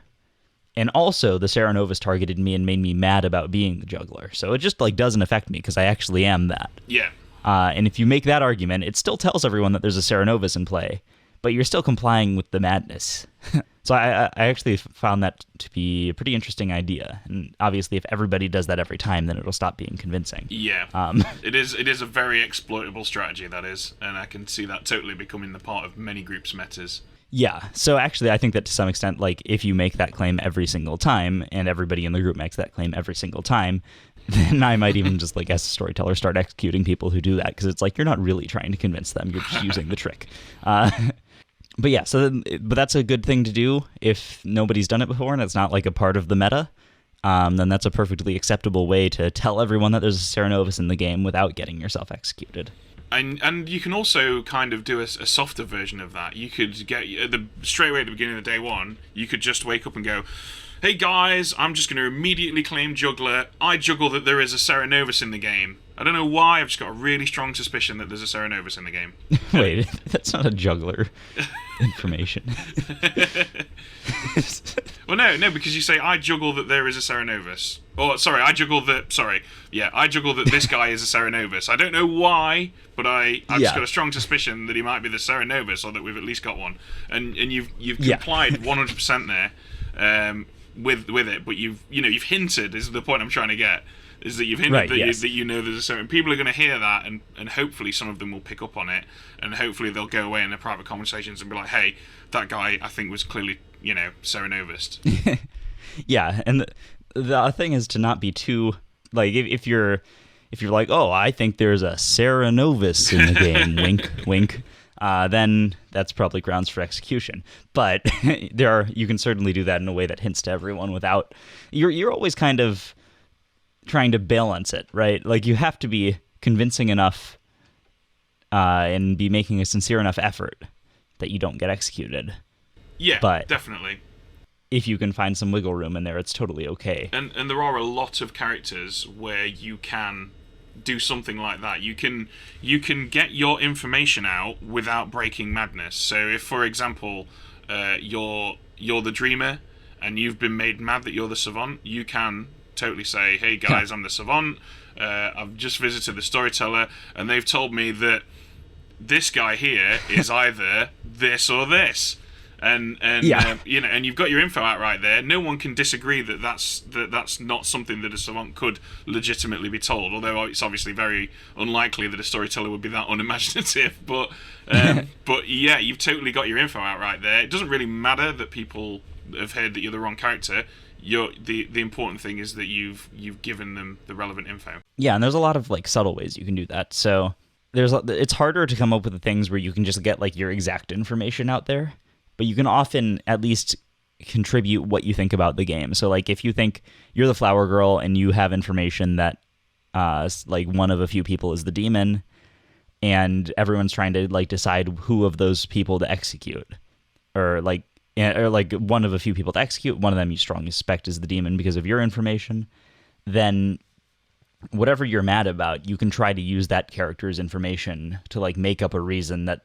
And also, the Cerenovus targeted me and made me mad about being the juggler. So it just like doesn't affect me because I actually am that. Yeah. And if you make that argument, it still tells everyone that there's a Cerenovus in play, but you're still complying with the madness. So I actually found that to be a pretty interesting idea. And obviously, if everybody does that every time, then it'll stop being convincing. Yeah. It is a very exploitable strategy, that is. And I can see that totally becoming the part of many groups' metas. Yeah, so actually I think that to some extent, like, if you make that claim every single time, and everybody in the group makes that claim every single time, then I might even just, like, as a storyteller, start executing people who do that, because it's like, you're not really trying to convince them, you're just using the trick. But yeah, but that's a good thing to do if nobody's done it before, and it's not, like, a part of the meta. Then that's a perfectly acceptable way to tell everyone that there's a Cerenovus in the game without getting yourself executed. And you can also kind of do a softer version of that. You could get straight away at the beginning of day one, you could just wake up and go, hey guys, I'm just going to immediately claim juggler. I juggle that there is a Cerenovus in the game. I don't know why, I've just got a really strong suspicion that there's a Cerenovus in the game. Wait, that's not a juggler information. Well, no, because you say, I juggle that there is a Cerenovus. Or, sorry, I juggle that this guy is a Cerenovus. I don't know why, but I've just got a strong suspicion that he might be the Cerenovus, or that we've at least got one. And you've complied 100% there with it, but you've hinted, is the point I'm trying to get, is that you've hinted that you know there's a certain... People are going to hear that, and hopefully some of them will pick up on it, and hopefully they'll go away in their private conversations and be like, hey, that guy, I think, was clearly, Cerenovus. Yeah, and the thing is to not be too... Like, if you're like, oh, I think there's a Cerenovus in the game, wink, wink, then that's probably grounds for execution. But you can certainly do that in a way that hints to everyone without... You're always kind of trying to balance it, right? Like, you have to be convincing enough and be making a sincere enough effort that you don't get executed. Yeah, but definitely. If you can find some wiggle room in there, it's totally okay. And there are a lot of characters where you can do something like that. You can get your information out without breaking madness. So if, for example, you're the dreamer and you've been made mad that you're the savant, you can totally say, hey guys, I'm the savant, I've just visited the storyteller, and they've told me that this guy here is either this or this. And you've got your info out right there. No one can disagree that that's not something that a savant could legitimately be told. Although it's obviously very unlikely that a storyteller would be that unimaginative. But yeah, you've totally got your info out right there. It doesn't really matter that people have heard that you're the wrong character. The important thing is that you've given them the relevant info. Yeah, and there's a lot of like subtle ways you can do that. So it's harder to come up with the things where you can just get like your exact information out there. But you can often at least contribute what you think about the game. So, like, if you think you're the flower girl and you have information that, like, one of a few people is the demon, and everyone's trying to, like, decide who of those people to execute, or one of a few people to execute, one of them you strongly suspect is the demon because of your information, then whatever you're mad about, you can try to use that character's information to, like, make up a reason that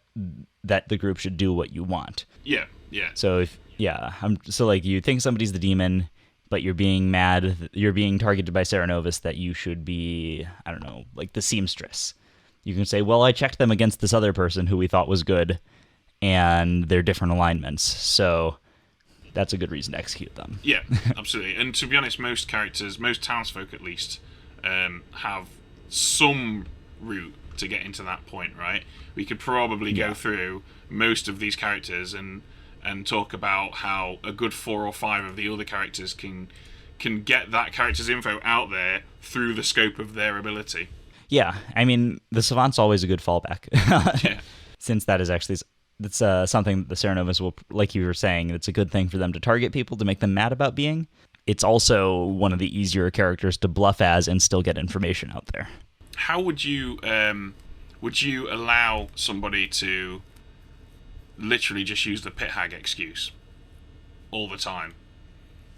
the group should do what you want. Yeah. So like you think somebody's the demon, but you're being mad, you're being targeted by Cerenovus that you should be, I don't know, like the seamstress. You can say, well, I checked them against this other person who we thought was good, and they're different alignments, so that's a good reason to execute them. Yeah, absolutely. And to be honest, most characters, most townsfolk at least, have some route to get into that point, right? We could probably go through most of these characters and talk about how a good 4 or 5 of the other characters can get that character's info out there through the scope of their ability. Yeah, I mean, the Savant's always a good fallback. Yeah. Since that is actually... That's something that the Cerenovus will, like you were saying, it's a good thing for them to target people to make them mad about being. It's also one of the easier characters to bluff as and still get information out there. How would you allow somebody to literally just use the pit hag excuse all the time?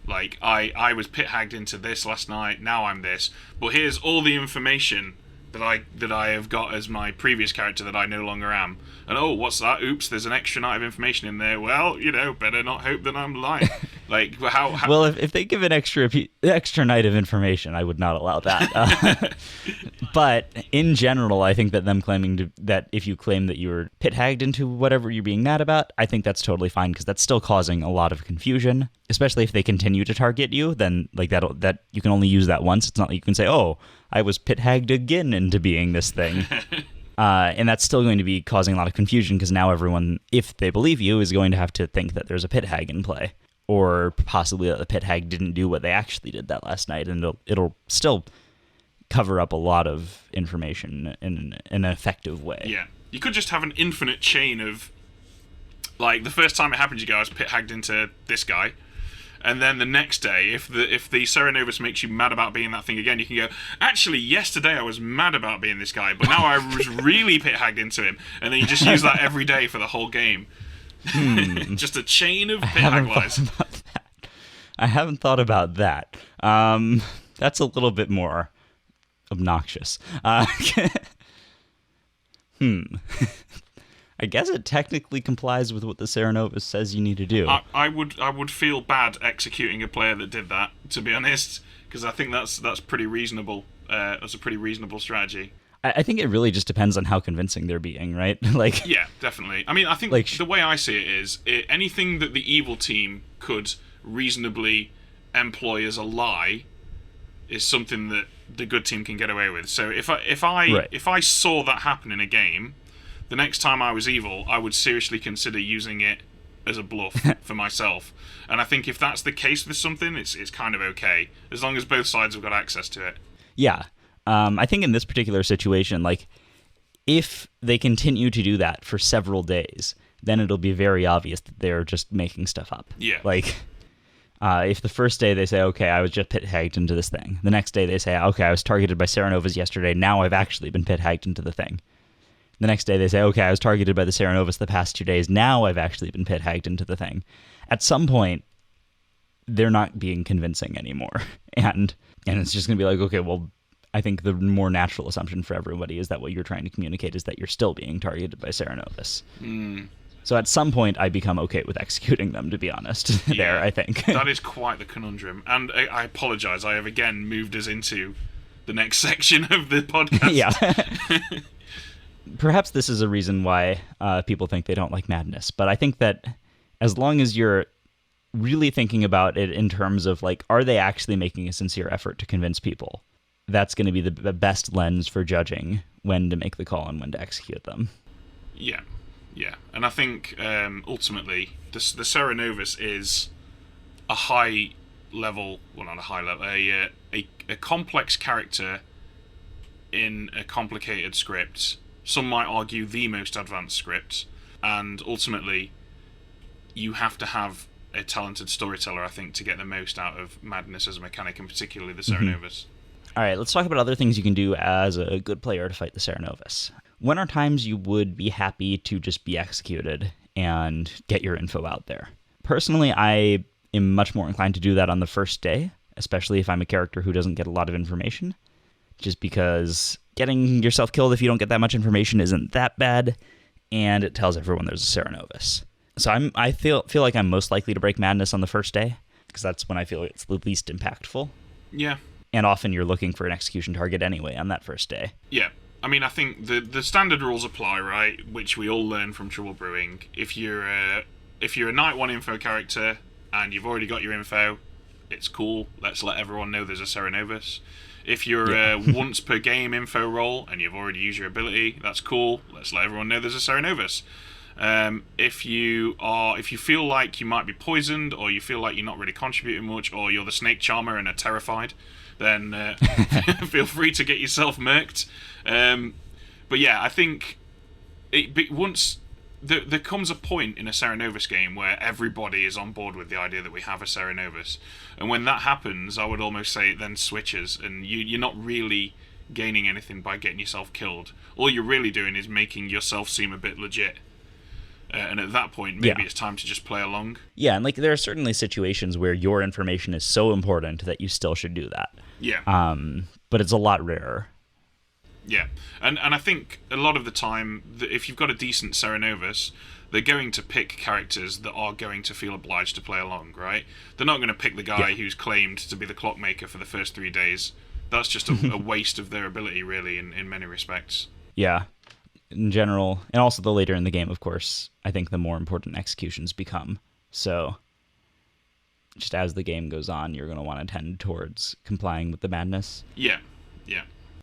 Like, I was pit hagged into this last night, now I'm this, but here's all the information that I have got as my previous character that I no longer am. And oh, what's that? Oops, there's an extra night of information in there. Well, better not hope that I'm lying. Like how Well, if they give an extra night of information, I would not allow that. But in general, I think that them claiming that if you claim that you were pit hagged into whatever you're being mad about, I think that's totally fine, because that's still causing a lot of confusion. Especially if they continue to target you, then like that you can only use that once. It's not like you can say, "Oh, I was pit hagged again into being this thing." And that's still going to be causing a lot of confusion, because now everyone, if they believe you, is going to have to think that there's a pit hag in play, or possibly that the pit hag didn't do what they actually did that last night, and it'll still cover up a lot of information in an effective way. Yeah, you could just have an infinite chain of, like, the first time it happened, you go, I was pit hagged into this guy. And then the next day, if the Cerenovus makes you mad about being that thing again, you can go, actually, yesterday I was mad about being this guy, but now I was really pit hagged into him. And then you just use that every day for the whole game. Just a chain of pit hag lies. I haven't thought about that. That's a little bit more obnoxious. I guess it technically complies with what the Cerenovus says you need to do. I would feel bad executing a player that did that, to be honest, because I think that's pretty reasonable. That's a pretty reasonable strategy. I think it really just depends on how convincing they're being, right? Like, yeah, definitely. I mean, I think the way I see it is anything that the evil team could reasonably employ as a lie is something that the good team can get away with. So if I saw that happen in a game, the next time I was evil, I would seriously consider using it as a bluff for myself. And I think if that's the case with something, it's kind of okay, as long as both sides have got access to it. Yeah. I think in this particular situation, like, if they continue to do that for several days, then it'll be very obvious that they're just making stuff up. Yeah. Like, if the first day they say, okay, I was just pit hagged into this thing. The next day they say, okay, I was targeted by Cerenovus yesterday. Now I've actually been pit hagged into the thing. The next day they say, okay, I was targeted by the Cerenovus the past 2 days. Now I've actually been pit hagged into the thing. At some point, they're not being convincing anymore. And it's just going to be like, okay, well, I think the more natural assumption for everybody is that what you're trying to communicate is that you're still being targeted by Cerenovus. So at some point, I become okay with executing them, to be honest. There, I think. That is quite the conundrum. And I apologize. I have again moved us into the next section of the podcast. Yeah. Perhaps this is a reason why people think they don't like Madness, but I think that as long as you're really thinking about it in terms of, like, are they actually making a sincere effort to convince people, that's going to be the best lens for judging when to make the call and when to execute them. Yeah, and I think ultimately the Cerenovus is a high level, well, not a high level, a complex character in a complicated script. Some might argue the most advanced script, and ultimately you have to have a talented storyteller, I think, to get the most out of Madness as a mechanic, and particularly the Cerenovus. All right, let's talk about other things you can do as a good player to fight the Cerenovus. When are times you would be happy to just be executed and get your info out there? Personally, I am much more inclined to do that on the first day, especially if I'm a character who doesn't get a lot of information, just because getting yourself killed if you don't get that much information isn't that bad, and it tells everyone there's a Cerenovus. So I feel like I'm most likely to break Madness on the first day, because that's when I feel it's the least impactful. Yeah. And often you're looking for an execution target anyway on that first day. Yeah. I mean, I think the standard rules apply, right? Which we all learn from Trouble Brewing. If you're a Night 1 info character and you've already got your info, it's cool. Let's let everyone know there's a Cerenovus. If you're a once per game info roll and you've already used your ability, that's cool. Let's let everyone know there's a Cerenovus. If you feel like you might be poisoned, or you feel like you're not really contributing much, or you're the Snake Charmer and are terrified, then feel free to get yourself murked. But yeah, I think once there comes a point in a Cerenovus game where everybody is on board with the idea that we have a Cerenovus, and when that happens, I would almost say it then switches, and you're not really gaining anything by getting yourself killed. All you're really doing is making yourself seem a bit legit. And at that point, maybe it's time to just play along. Yeah, and like there are certainly situations where your information is so important that you still should do that. Yeah. But it's a lot rarer. Yeah, and I think a lot of the time, if you've got a decent Cerenovus, they're going to pick characters that are going to feel obliged to play along, right? They're not going to pick the guy who's claimed to be the clockmaker for the first 3 days. That's just a waste of their ability, really, in many respects. Yeah, in general, and also the later in the game, of course, I think the more important executions become. So just as the game goes on, you're going to want to tend towards complying with the madness. Yeah.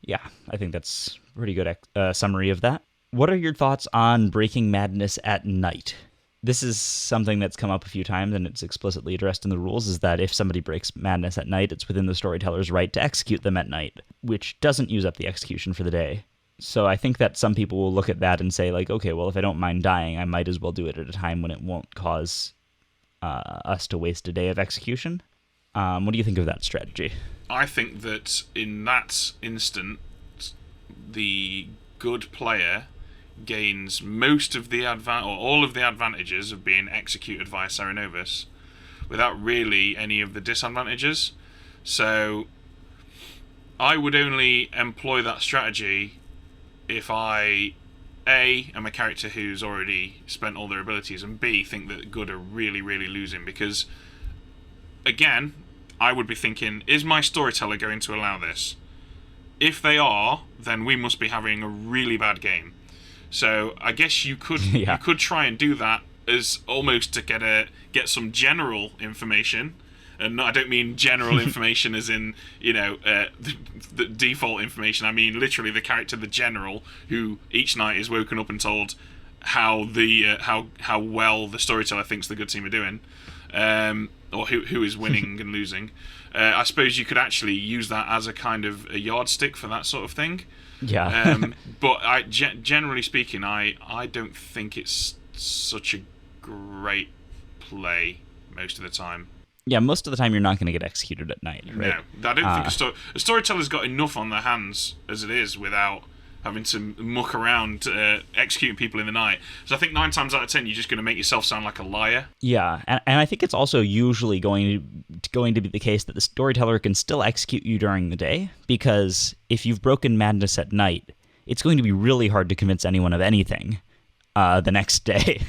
Yeah, I think that's a pretty good summary of that. What are your thoughts on breaking madness at night? This is something that's come up a few times, and it's explicitly addressed in the rules, is that if somebody breaks madness at night, it's within the storyteller's right to execute them at night, which doesn't use up the execution for the day. So I think that some people will look at that and say, like, okay, well, if I don't mind dying, I might as well do it at a time when it won't cause us to waste a day of execution. What do you think of that strategy? I think that in that instant, the good player gains most of the or all of the advantages of being executed via Cerenovus without really any of the disadvantages. So I would only employ that strategy if I am a character who's already spent all their abilities, and B, think that good are really, really losing, because again, I would be thinking, is my storyteller going to allow this? If they are, then we must be having a really bad game. So I guess you could you could try and do that as almost to get some general information, and I don't mean general information as in the default information. I mean literally the character, the general, who each night is woken up and told how how well the storyteller thinks the good team are doing, or who is winning and losing. I suppose you could actually use that as a kind of a yardstick for that sort of thing. Yeah. But generally speaking, I don't think it's such a great play most of the time. Yeah, most of the time you're not going to get executed at night, right? No, I don't think a storyteller's got enough on their hands as it is without having to muck around executing people in the night. So I think 9 times out of 10 you're just going to make yourself sound like a liar. Yeah, and I think it's also usually going to be the case that the storyteller can still execute you during the day, because if you've broken madness at night, it's going to be really hard to convince anyone of anything the next day.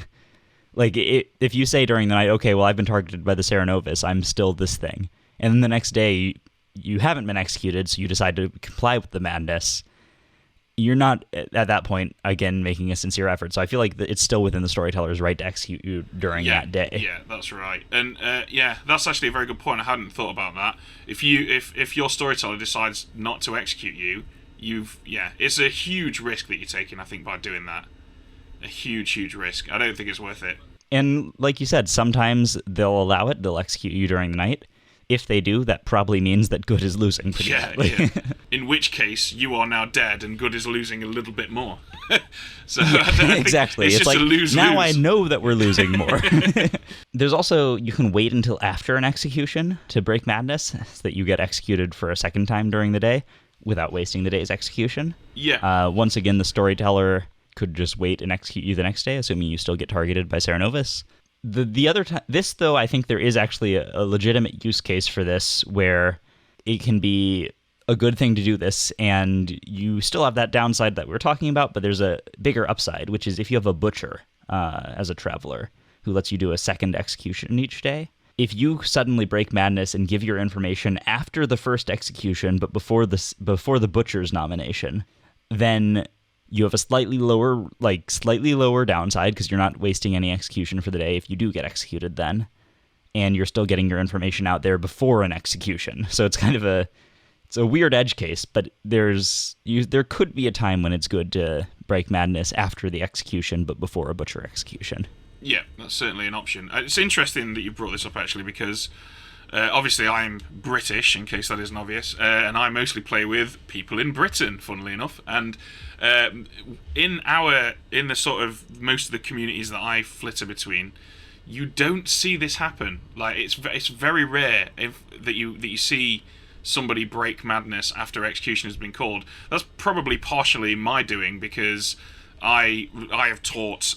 Like, if you say during the night, okay, well, I've been targeted by the Cerenovus, I'm still this thing, and then the next day you haven't been executed, so you decide to comply with the madness, you're not, at that point, again, making a sincere effort. So I feel like it's still within the storyteller's right to execute you during that day. Yeah, that's right. And that's actually a very good point. I hadn't thought about that. If your storyteller decides not to execute you, it's a huge risk that you're taking, I think, by doing that. A huge risk. I don't think it's worth it. And like you said, sometimes they'll allow it. They'll execute you during the night. If they do, that probably means that good is losing pretty badly. Yeah. In which case, you are now dead, and good is losing a little bit more. So exactly. It's just like, a lose-lose. Now I know that we're losing more. There's also, you can wait until after an execution to break madness, so that you get executed for a second time during the day without wasting the day's execution. Yeah. Once again, the storyteller could just wait and execute you the next day, assuming you still get targeted by Cerenovus. The other time, this though, I think there is actually a legitimate use case for this, where it can be a good thing to do this, and you still have that downside that we're talking about, but there's a bigger upside, which is if you have a butcher as a traveler who lets you do a second execution each day. If you suddenly break madness and give your information after the first execution, but before the butcher's nomination, then you have a slightly lower downside, because you're not wasting any execution for the day if you do get executed then, and you're still getting your information out there before an execution. So it's kind of a weird edge case, but there could be a time when it's good to break madness after the execution, but before a butcher execution. Yeah, that's certainly an option. It's interesting that you brought this up, actually, because obviously I'm British, in case that isn't obvious, and I mostly play with people in Britain, funnily enough, and in the sort of most of the communities that I flitter between, you don't see this happen. Like, it's very rare that you see somebody break madness after execution has been called. That's probably partially my doing, because I have taught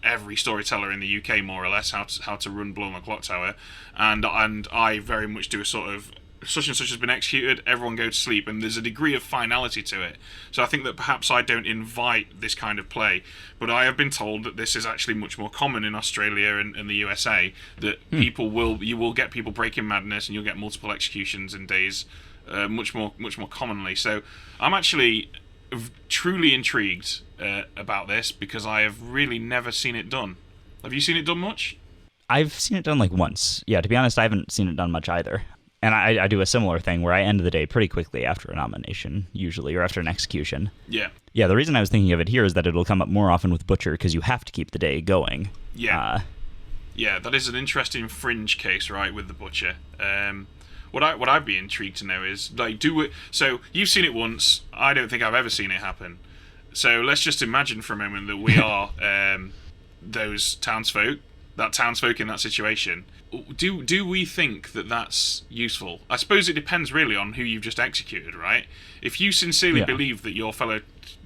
every storyteller in the UK more or less how to run Blow on the Clocktower, and I very much do a sort of such and such has been executed, everyone go to sleep, and there's a degree of finality to it. So I think that perhaps I don't invite this kind of play, but I have been told that this is actually much more common in Australia and the USA, that you will get people breaking madness, and you'll get multiple executions in days much more commonly. So I'm actually truly intrigued about this, because I have really never seen it done. Have you seen it done much? I've seen it done like once. Yeah, to be honest, I haven't seen it done much either. And I do a similar thing where I end the day pretty quickly after a nomination, usually, or after an execution. Yeah. Yeah, the reason I was thinking of it here is that it'll come up more often with Butcher, because you have to keep the day going. Yeah. Yeah, that is an interesting fringe case, right, with the Butcher. What I'd be intrigued to know is, like, so you've seen it once. I don't think I've ever seen it happen. So let's just imagine for a moment that we are those townsfolk in that situation. Do we think that that's useful? I suppose it depends really on who you've just executed, right? If you sincerely believe that your fellow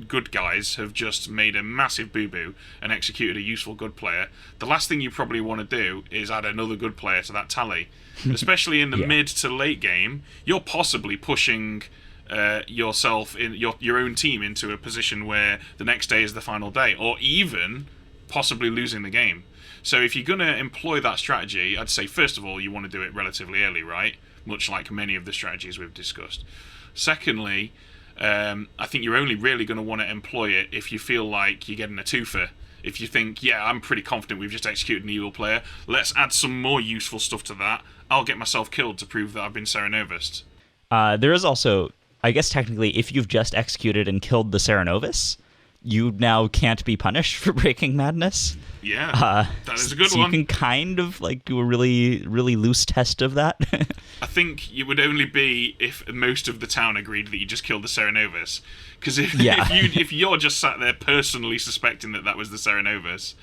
good guys have just made a massive boo-boo and executed a useful good player, the last thing you probably want to do is add another good player to that tally. Especially in the mid to late game, you're possibly pushing yourself in your own team into a position where the next day is the final day, or even possibly losing the game. So if you're going to employ that strategy, I'd say first of all you want to do it relatively early, right? Much like many of the strategies we've discussed. Secondly, I think you're only really going to want to employ it if you feel like you're getting a twofer. If you think, yeah, I'm pretty confident we've just executed an evil player, let's add some more useful stuff to that. I'll get myself killed to prove that I've been Cerenovus. There is also, I guess technically, if you've just executed and killed the Cerenovus, you now can't be punished for breaking madness. Yeah, that is a good so one. You can kind of like do a really, really loose test of that. I think it would only be if most of the town agreed that you just killed the Cerenovus. Because if you're just sat there personally suspecting that was the Cerenovus,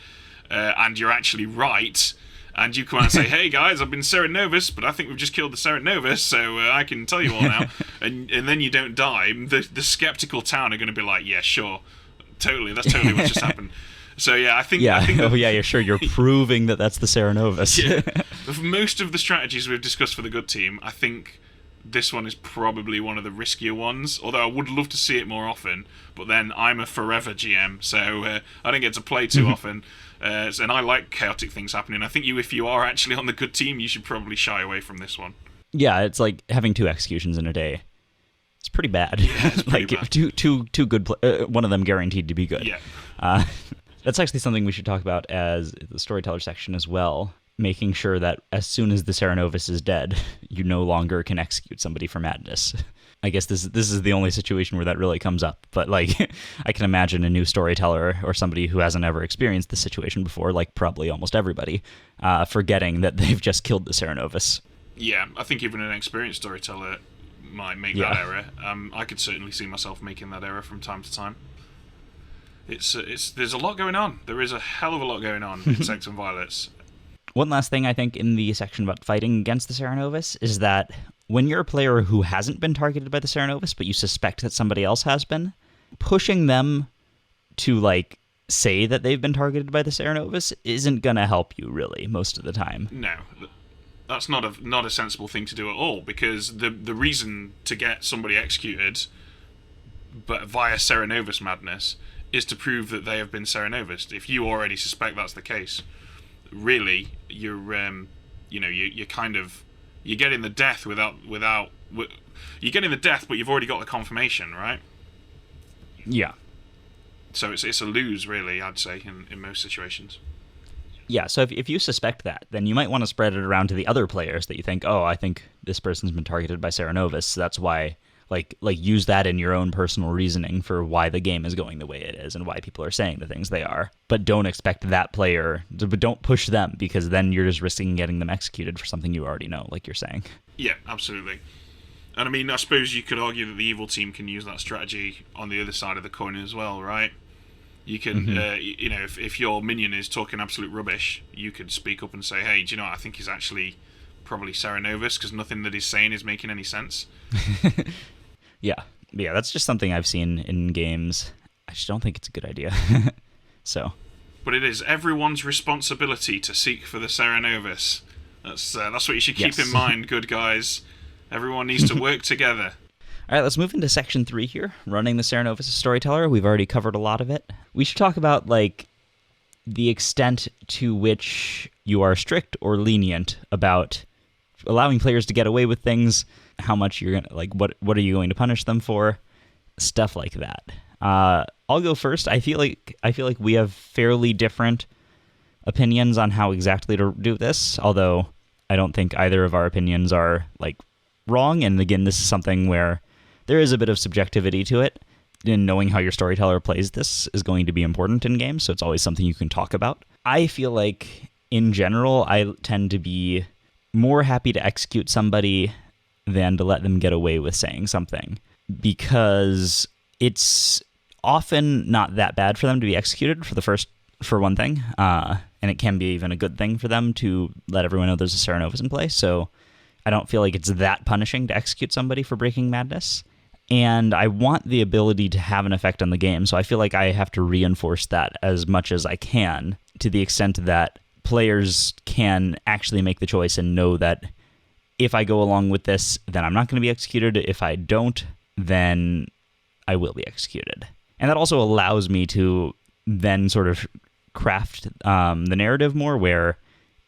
and you're actually right, and you come out and say, "Hey guys, I've been Cerenovus, but I think we've just killed the Cerenovus, so I can tell you all now," and then you don't die, the skeptical town are going to be like, "Yeah, sure, totally, that's totally what just happened." So yeah, I think you're sure you're proving that that's the Cerenovus. Yeah. For most of the strategies we've discussed for the good team, I think this one is probably one of the riskier ones, although I would love to see it more often, but then I'm a forever GM, so I don't get to play too often, and I like chaotic things happening. I think if you are actually on the good team, you should probably shy away from this one. Yeah, it's like having 2 executions in a day. It's pretty bad. Yeah, it's pretty bad. Two good one of them guaranteed to be good. Yeah. That's actually something we should talk about as the storyteller section as well, making sure that as soon as the Cerenovus is dead, you no longer can execute somebody for madness. I guess this is the only situation where that really comes up, but like I can imagine a new storyteller or somebody who hasn't ever experienced this situation before, like probably almost everybody, forgetting that they've just killed the Cerenovus. Yeah, I think even an experienced storyteller might make that error. I could certainly see myself making that error from time to time. There's a lot going on. There is a hell of a lot going on in Sects and Violets. One last thing I think in the section about fighting against the Cerenovus is that when you're a player who hasn't been targeted by the Cerenovus, but you suspect that somebody else has been, pushing them to like say that they've been targeted by the Cerenovus isn't going to help you really most of the time. No, that's not a sensible thing to do at all, because the reason to get somebody executed, but via Cerenovus madness, is to prove that they have been Cerenovus. If you already suspect that's the case, really, you're getting the death you're getting the death, but you've already got the confirmation, right? Yeah. So it's a lose, really, I'd say, in most situations. Yeah, so if you suspect that, then you might want to spread it around to the other players that you think, oh, I think this person's been targeted by Cerenovus, so that's why, like use that in your own personal reasoning for why the game is going the way it is and why people are saying the things they are. But don't expect that player, but don't push them, because then you're just risking getting them executed for something you already know, like you're saying. Yeah, absolutely. And I mean, I suppose you could argue that the evil team can use that strategy on the other side of the coin as well, right? You can, if your minion is talking absolute rubbish, you could speak up and say, hey, do you know what? I think he's actually probably Cerenovus, because nothing that he's saying is making any sense. Yeah, that's just something I've seen in games. I just don't think it's a good idea. So. But it is everyone's responsibility to seek for the Cerenovus. That's what you should keep in mind, good guys. Everyone needs to work together. All right, let's move into section 3 here, running the Cerenovus Storyteller. We've already covered a lot of it. We should talk about, like, the extent to which you are strict or lenient about allowing players to get away with things, how much you're going to, like, what are you going to punish them for, stuff like that. I'll go first. I feel like we have fairly different opinions on how exactly to do this, although I don't think either of our opinions are, like, wrong. And again, this is something where there is a bit of subjectivity to it, and knowing how your storyteller plays this is going to be important in games, so it's always something you can talk about. I feel like, in general, I tend to be more happy to execute somebody than to let them get away with saying something, because it's often not that bad for them to be executed for one thing, and it can be even a good thing for them to let everyone know there's a Cerenovus in play, so I don't feel like it's that punishing to execute somebody for breaking madness. And I want the ability to have an effect on the game, so I feel like I have to reinforce that as much as I can, to the extent that players can actually make the choice and know that if I go along with this, then I'm not going to be executed. If I don't, then I will be executed. And that also allows me to then sort of craft the narrative more, where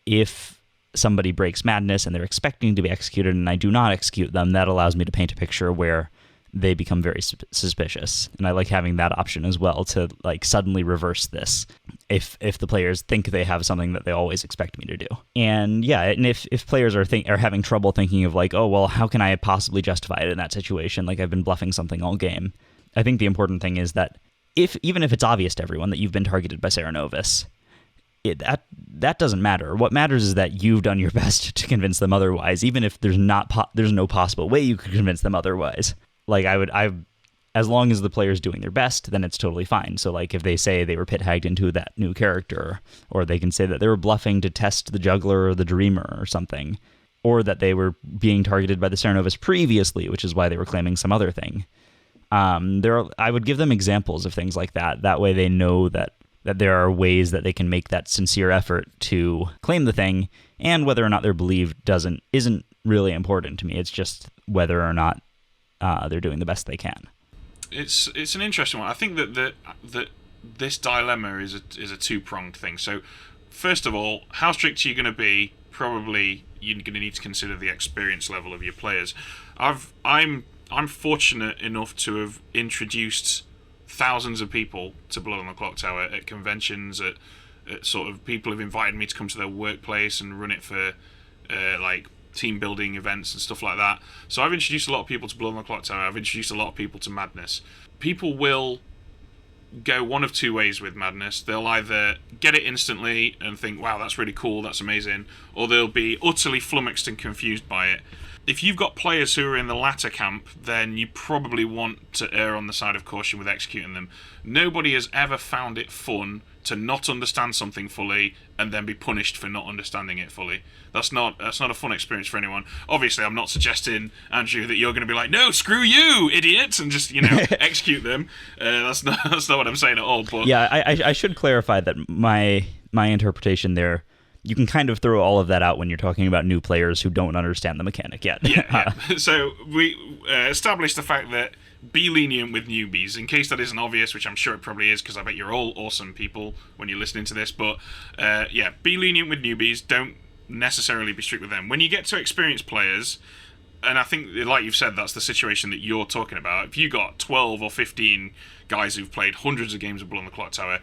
if somebody breaks madness and they're expecting to be executed and I do not execute them, that allows me to paint a picture where they become very suspicious. And I like having that option as well, to, like, suddenly reverse this if the players think they have something that they always expect me to do. And yeah, and if players are having trouble thinking of, like, oh, well, how can I possibly justify it in that situation? Like, I've been bluffing something all game. I think the important thing is that even if it's obvious to everyone that you've been targeted by Cerenovus, that doesn't matter. What matters is that you've done your best to convince them otherwise, even if there's no possible way you could convince them otherwise. Like, as long as the player's doing their best, then it's totally fine. So, like, if they say they were pit-hagged into that new character, or they can say that they were bluffing to test the juggler or the dreamer or something, or that they were being targeted by the Cerenovus previously, which is why they were claiming some other thing. I would give them examples of things like that. That way they know that there are ways that they can make that sincere effort to claim the thing, and whether or not they're believed isn't really important to me. It's just whether or not they're doing the best they can. It's an interesting one. I think that this dilemma is a two-pronged thing. So, first of all, how strict are you going to be? Probably you're going to need to consider the experience level of your players. I'm fortunate enough to have introduced thousands of people to Blood on the Clocktower at conventions, at sort of people have invited me to come to their workplace and run it for like team building events and stuff like that. So I've introduced a lot of people to Blood on the Clocktower. I've introduced a lot of people to Madness. People will go one of two ways with Madness. They'll either get it instantly and think, wow, that's really cool, that's amazing, or they'll be utterly flummoxed and confused by it. If you've got players who are in the latter camp, then you probably want to err on the side of caution with executing them. Nobody has ever found it fun to not understand something fully and then be punished for not understanding it fully. That's not a fun experience for anyone. Obviously, I'm not suggesting, Andrew, that you're going to be like, no, screw you, idiot, and just, execute them. That's not what I'm saying at all. But yeah, I should clarify that my interpretation there, you can kind of throw all of that out when you're talking about new players who don't understand the mechanic yet. Yeah. So we established the fact that be lenient with newbies, in case that isn't obvious, which I'm sure it probably is, because I bet you're all awesome people when you're listening to this. But be lenient with newbies. Don't necessarily be strict with them. When you get to experienced players, and I think, like you've said, that's the situation that you're talking about. If you got 12 or 15 guys who've played hundreds of games of Blood on the Clocktower,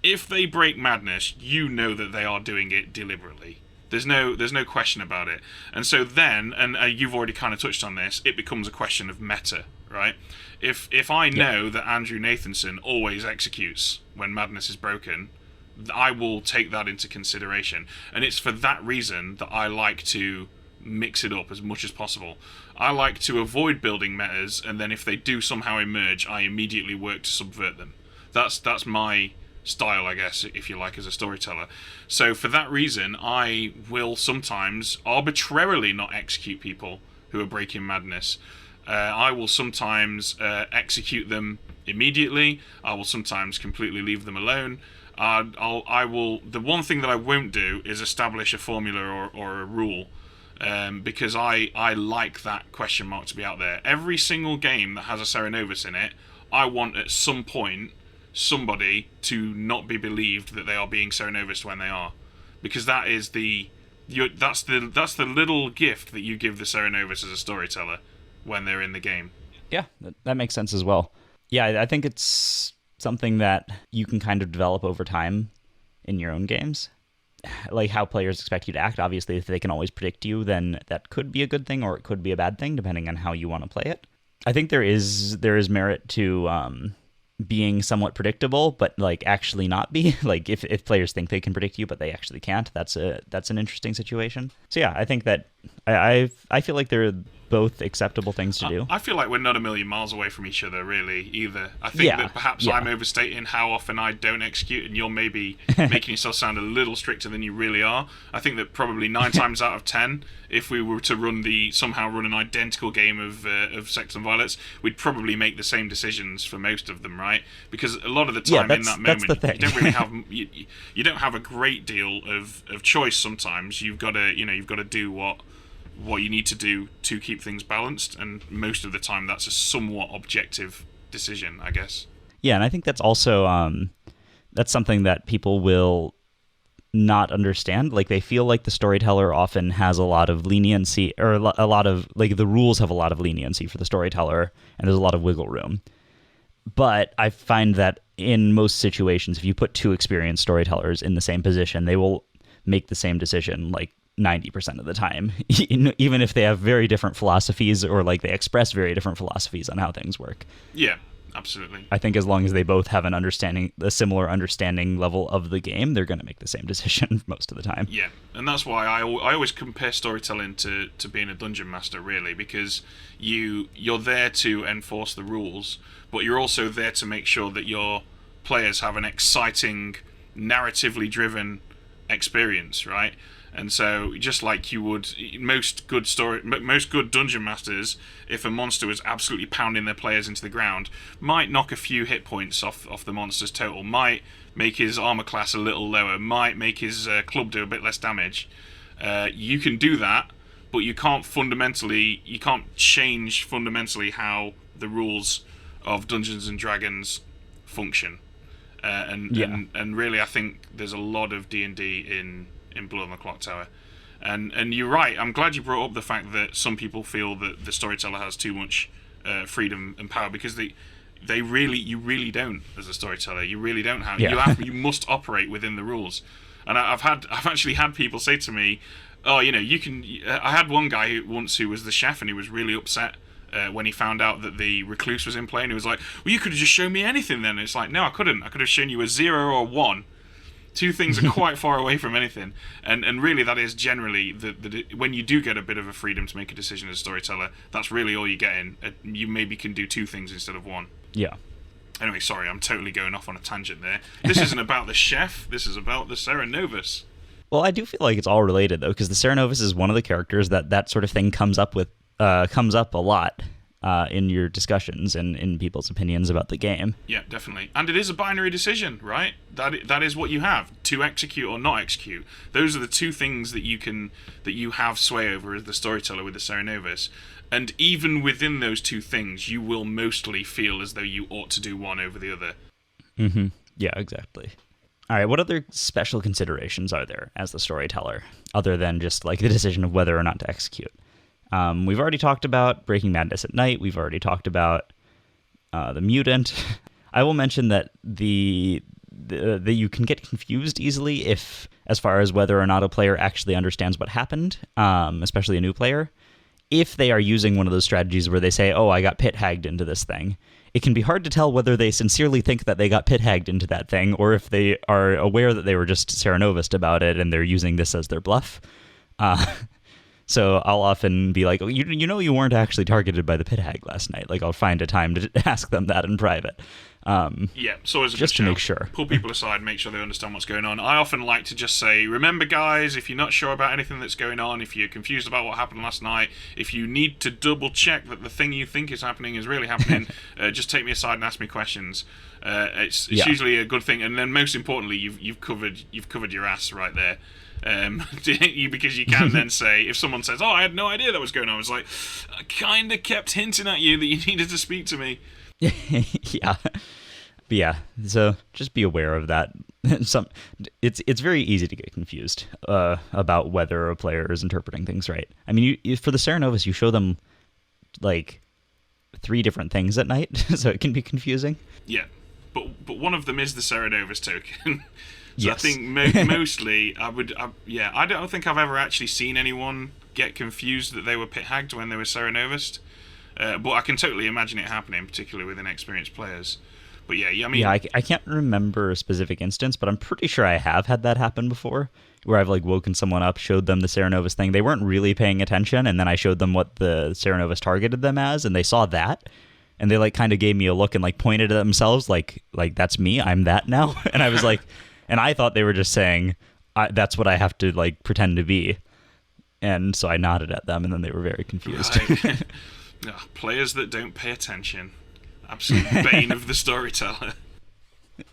if they break Madness, you know that they are doing it deliberately. There's no question about it. And so then, and you've already kind of touched on this, it becomes a question of meta, right? If I know that Andrew Nathenson always executes when Madness is broken, I will take that into consideration. And it's for that reason that I like to mix it up as much as possible. I like to avoid building metas, and then if they do somehow emerge, I immediately work to subvert them. That's my style, I guess, if you like, as a storyteller. So for that reason, I will sometimes arbitrarily not execute people who are breaking Madness. I will sometimes execute them immediately. I will sometimes completely leave them alone. I will. The one thing that I won't do is establish a formula or a rule. because I like that question mark to be out there. Every single game that has a Cerenovus in it, I want at some point somebody to not be believed that they are being Cerenovus when they are, because that is that's the little gift that you give the Cerenovus as a storyteller when they're in the game. Yeah, that makes sense as well. Yeah, I think it's something that you can kind of develop over time in your own games. Like how players expect you to act. Obviously, if they can always predict you, then that could be a good thing or it could be a bad thing, depending on how you want to play it. I think there is merit to being somewhat predictable, but like actually not be. Like if players think they can predict you, but they actually can't, that's an interesting situation. So yeah, I think that I feel like they're both acceptable things to do. I feel like we're not a million miles away from each other, really, either. I think that perhaps I'm overstating how often I don't execute, and you're maybe making yourself sound a little stricter than you really are. I think that probably 9 times out of 10, if we were to somehow run an identical game of Sects and Violets, we'd probably make the same decisions for most of them, right? Because a lot of the time in that moment, you don't really have you don't have a great deal of choice. Sometimes you've got to do what you need to do to keep things balanced, and most of the time that's a somewhat objective decision, I guess. Yeah, and I think that's also that's something that people will not understand. Like they feel like the storyteller often has a lot of leniency, or a lot of like the rules have a lot of leniency for the storyteller, and there's a lot of wiggle room. But I find that in most situations, if you put 2 experienced storytellers in the same position, they will make the same decision like 90% of the time, even if they have very different philosophies or like they express very different philosophies on how things work. Yeah, absolutely. I think as long as they both have a similar understanding level of the game, they're going to make the same decision most of the time. Yeah, and that's why I always compare storytelling to being a dungeon master, really, because you're there to enforce the rules, but you're also there to make sure that your players have an exciting, narratively driven experience, right? And so, just like you would, most good dungeon masters, if a monster was absolutely pounding their players into the ground, might knock a few hit points off the monster's total, might make his armor class a little lower, might make his club do a bit less damage. You can do that, but you can't change fundamentally how the rules of Dungeons and Dragons function. And really, I think there's a lot of D&D in Blood on the Clocktower, and you're right. I'm glad you brought up the fact that some people feel that the storyteller has too much freedom and power, because you really don't. As a storyteller, you really don't have. Yeah. You must operate within the rules. And I've actually had people say to me, "Oh, you can." I had one guy once who was the chef, and he was really upset when he found out that the recluse was in play, and he was like, "Well, you could have just shown me anything then." And it's like, no, I couldn't. I could have shown you a 0 or 1. 2 things are quite far away from anything, and really that is generally when you do get a bit of a freedom to make a decision as a storyteller, that's really all you get in. You maybe can do 2 things instead of 1. Yeah. Anyway, sorry, I'm totally going off on a tangent there. This isn't about the chef. This is about the Cerenovus. Well, I do feel like it's all related though, because the Cerenovus is one of the characters that sort of thing comes up a lot. In your discussions and in people's opinions about the game. Yeah, definitely. And it is a binary decision, right? That is what you have, to execute or not execute. Those are the 2 things that you have sway over as the storyteller with the Cerenovus. And even within those 2 things, you will mostly feel as though you ought to do one over the other. Mm-hmm. Yeah, exactly. All right, what other special considerations are there as the storyteller, other than just like the decision of whether or not to execute? We've already talked about Breaking Madness at Night. We've already talked about the Mutant. I will mention that the you can get confused easily as far as whether or not a player actually understands what happened, especially a new player. If they are using one of those strategies where they say, "Oh, I got pit-hagged into this thing," it can be hard to tell whether they sincerely think that they got pit-hagged into that thing, or if they are aware that they were just Cerenovus about it and they're using this as their bluff. So I'll often be like, you weren't actually targeted by the pit hag last night. Like I'll find a time to ask them that in private. So as just to make sure. Pull people aside, make sure they understand what's going on. I often like to just say, remember guys, if you're not sure about anything that's going on, if you're confused about what happened last night, if you need to double check that the thing you think is happening is really happening, just take me aside and ask me questions. It's usually a good thing. And then most importantly, you've covered your ass right there. Because you can then say, if someone says, "Oh, I had no idea that was going on," I was like, I kind of kept hinting at you that you needed to speak to me. Yeah. But yeah, so just be aware of that. It's very easy to get confused about whether a player is interpreting things right. I mean, for the Cerenovus, you show them like 3 different things at night, so it can be confusing. Yeah, but one of them is the Cerenovus token. So Yes. I think mostly I don't think I've ever actually seen anyone get confused that they were pit-hagged when they were Cerenovus. But I can totally imagine it happening, particularly with inexperienced players. But yeah, I mean... Yeah, I can't remember a specific instance, but I'm pretty sure I have had that happen before, where I've like woken someone up, showed them the Cerenovus thing. They weren't really paying attention, and then I showed them what the Cerenovus targeted them as, and they saw that, and they like kind of gave me a look and like pointed at themselves like that's me, I'm that now. And I was like, and I thought they were just saying, that's what I have to like pretend to be. And so I nodded at them, and then they were very confused. Right. Players that don't pay attention. Absolute bane of the storyteller.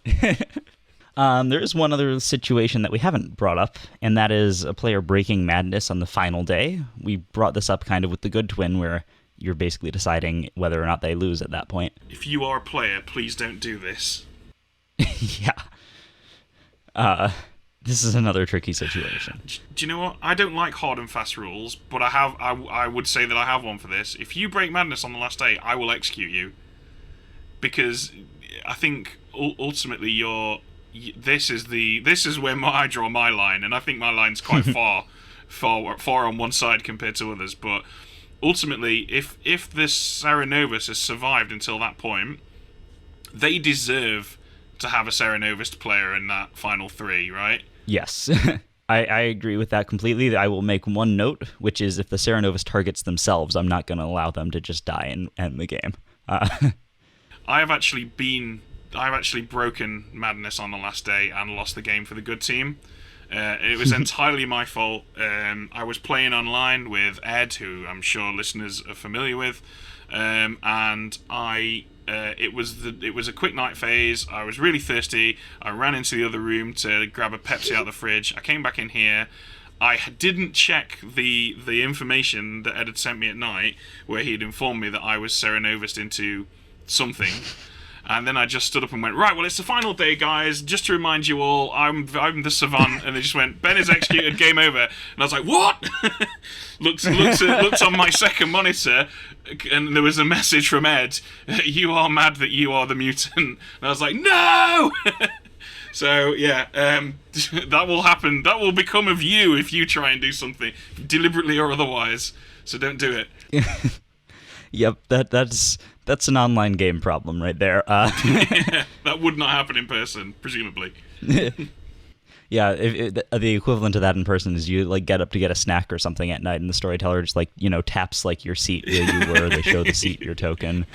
There is one other situation that we haven't brought up, and that is a player breaking madness on the final day. We brought this up kind of with the good twin, where you're basically deciding whether or not they lose at that point. If you are a player, please don't do this. Yeah. This is another tricky situation. Do you know what? I don't like hard and fast rules, but I would say that I have one for this. If you break madness on the last day, I will execute you. Because I think ultimately this is where I draw my line, and I think my line's quite far on one side compared to others. But ultimately, if this Cerenovus has survived until that point, they deserve to have a Cerenovus player in that final 3, right? Yes. I agree with that completely. I will make one note, which is if the Cerenovus targets themselves, I'm not going to allow them to just die and end the game. I've actually broken madness on the last day and lost the game for the good team. It was entirely my fault. I was playing online with Ed, who I'm sure listeners are familiar with, and it was a quick night phase. I was really thirsty. I ran into the other room to grab a Pepsi out of the fridge. I came back in here. I didn't check the information that Ed had sent me at night, where he'd informed me that I was Cerenovus into something. And then I just stood up and went, right, well, it's the final day, guys. Just to remind you all, I'm the savant. And they just went, Ben is executed, game over. And I was like, what? looked on my second monitor, and there was a message from Ed, you are mad that you are the mutant. And I was like, no! So, yeah, that will happen. That will become of you if you try and do something, deliberately or otherwise. So don't do it. Yep, that's an online game problem right there. Yeah, that would not happen in person, presumably. Yeah, the equivalent to that in person is you like get up to get a snack or something at night, and the storyteller just like taps like your seat where you were. They show the seat, your token.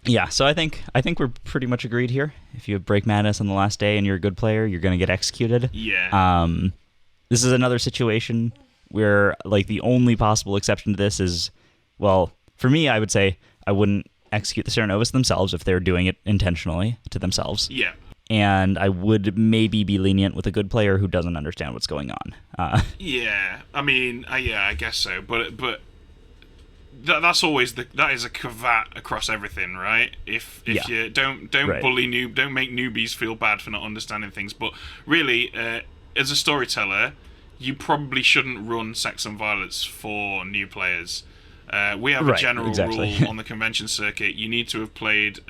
Yeah, so I think we're pretty much agreed here. If you break madness on the last day and you're a good player, you're gonna get executed. Yeah. This is another situation where like the only possible exception to this is, well, for me, I would say I wouldn't execute the Cerenovus themselves if they're doing it intentionally to themselves. Yeah. And I would maybe be lenient with a good player who doesn't understand what's going on. Yeah, I mean, yeah, I guess so. But that's always that is a caveat across everything, right? If you don't right. bully don't make newbies feel bad for not understanding things. But really, as a storyteller, you probably shouldn't run Sects and Violets for new players. We have a general rule on the convention circuit. You need to have played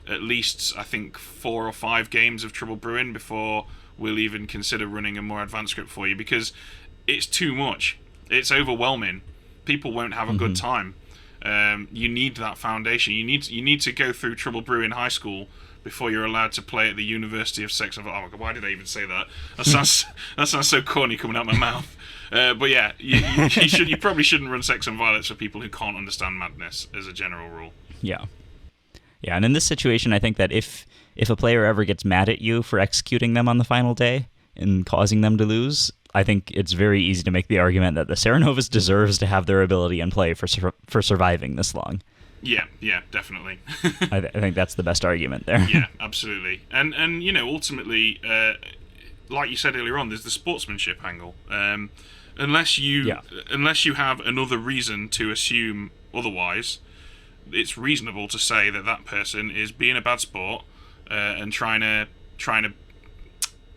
at least, I think, 4 or 5 games of Trouble Brewing before we'll even consider running a more advanced script for you, because it's too much. It's overwhelming. People won't have a good time. You need that foundation. You need to go through Trouble Brewing high school before you're allowed to play at the University of Sects and Violets. Oh my God, why did I even say that? That sounds so corny coming out my mouth. But yeah, you probably shouldn't run Sects and Violets for people who can't understand madness, as a general rule. Yeah. Yeah, and in this situation, I think that if a player ever gets mad at you for executing them on the final day and causing them to lose, I think it's very easy to make the argument that the Cerenovus deserves to have their ability in play for surviving this long. Yeah, definitely. I think that's the best argument there. Yeah, absolutely. And ultimately, like you said earlier on, there's the sportsmanship angle. Unless you have another reason to assume otherwise, it's reasonable to say that person is being a bad sport and trying to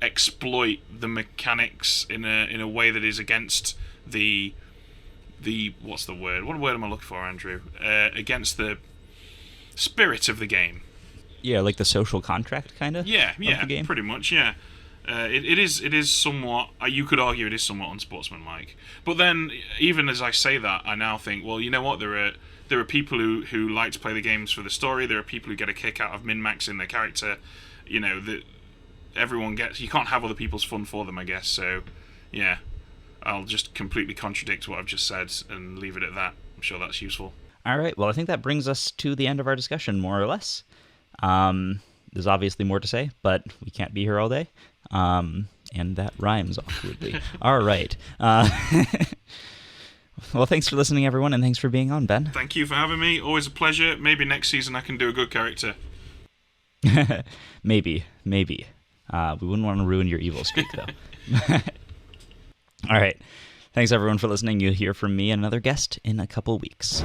exploit the mechanics in a way that is against the what's the word? What word am I looking for, Andrew? Against the spirit of the game. Yeah, like the social contract kind of. Yeah, of the game. Pretty much. Yeah, it is somewhat. You could argue it is somewhat unsportsmanlike. But then, even as I say that, I now think, well, you know what? There are people who like to play the games for the story. There are people who get a kick out of min-maxing their character. You know that everyone gets. You can't have other people's fun for them, I guess. So, yeah, I'll just completely contradict what I've just said and leave it at that. I'm sure that's useful. All right. Well, I think that brings us to the end of our discussion, more or less. There's obviously more to say, but we can't be here all day. And that rhymes awkwardly. All right. Well, thanks for listening, everyone, and thanks for being on, Ben. Thank you for having me. Always a pleasure. Maybe next season I can do a good character. Maybe. We wouldn't want to ruin your evil streak, though. All right. Thanks, everyone, for listening. You'll hear from me and another guest in a couple weeks.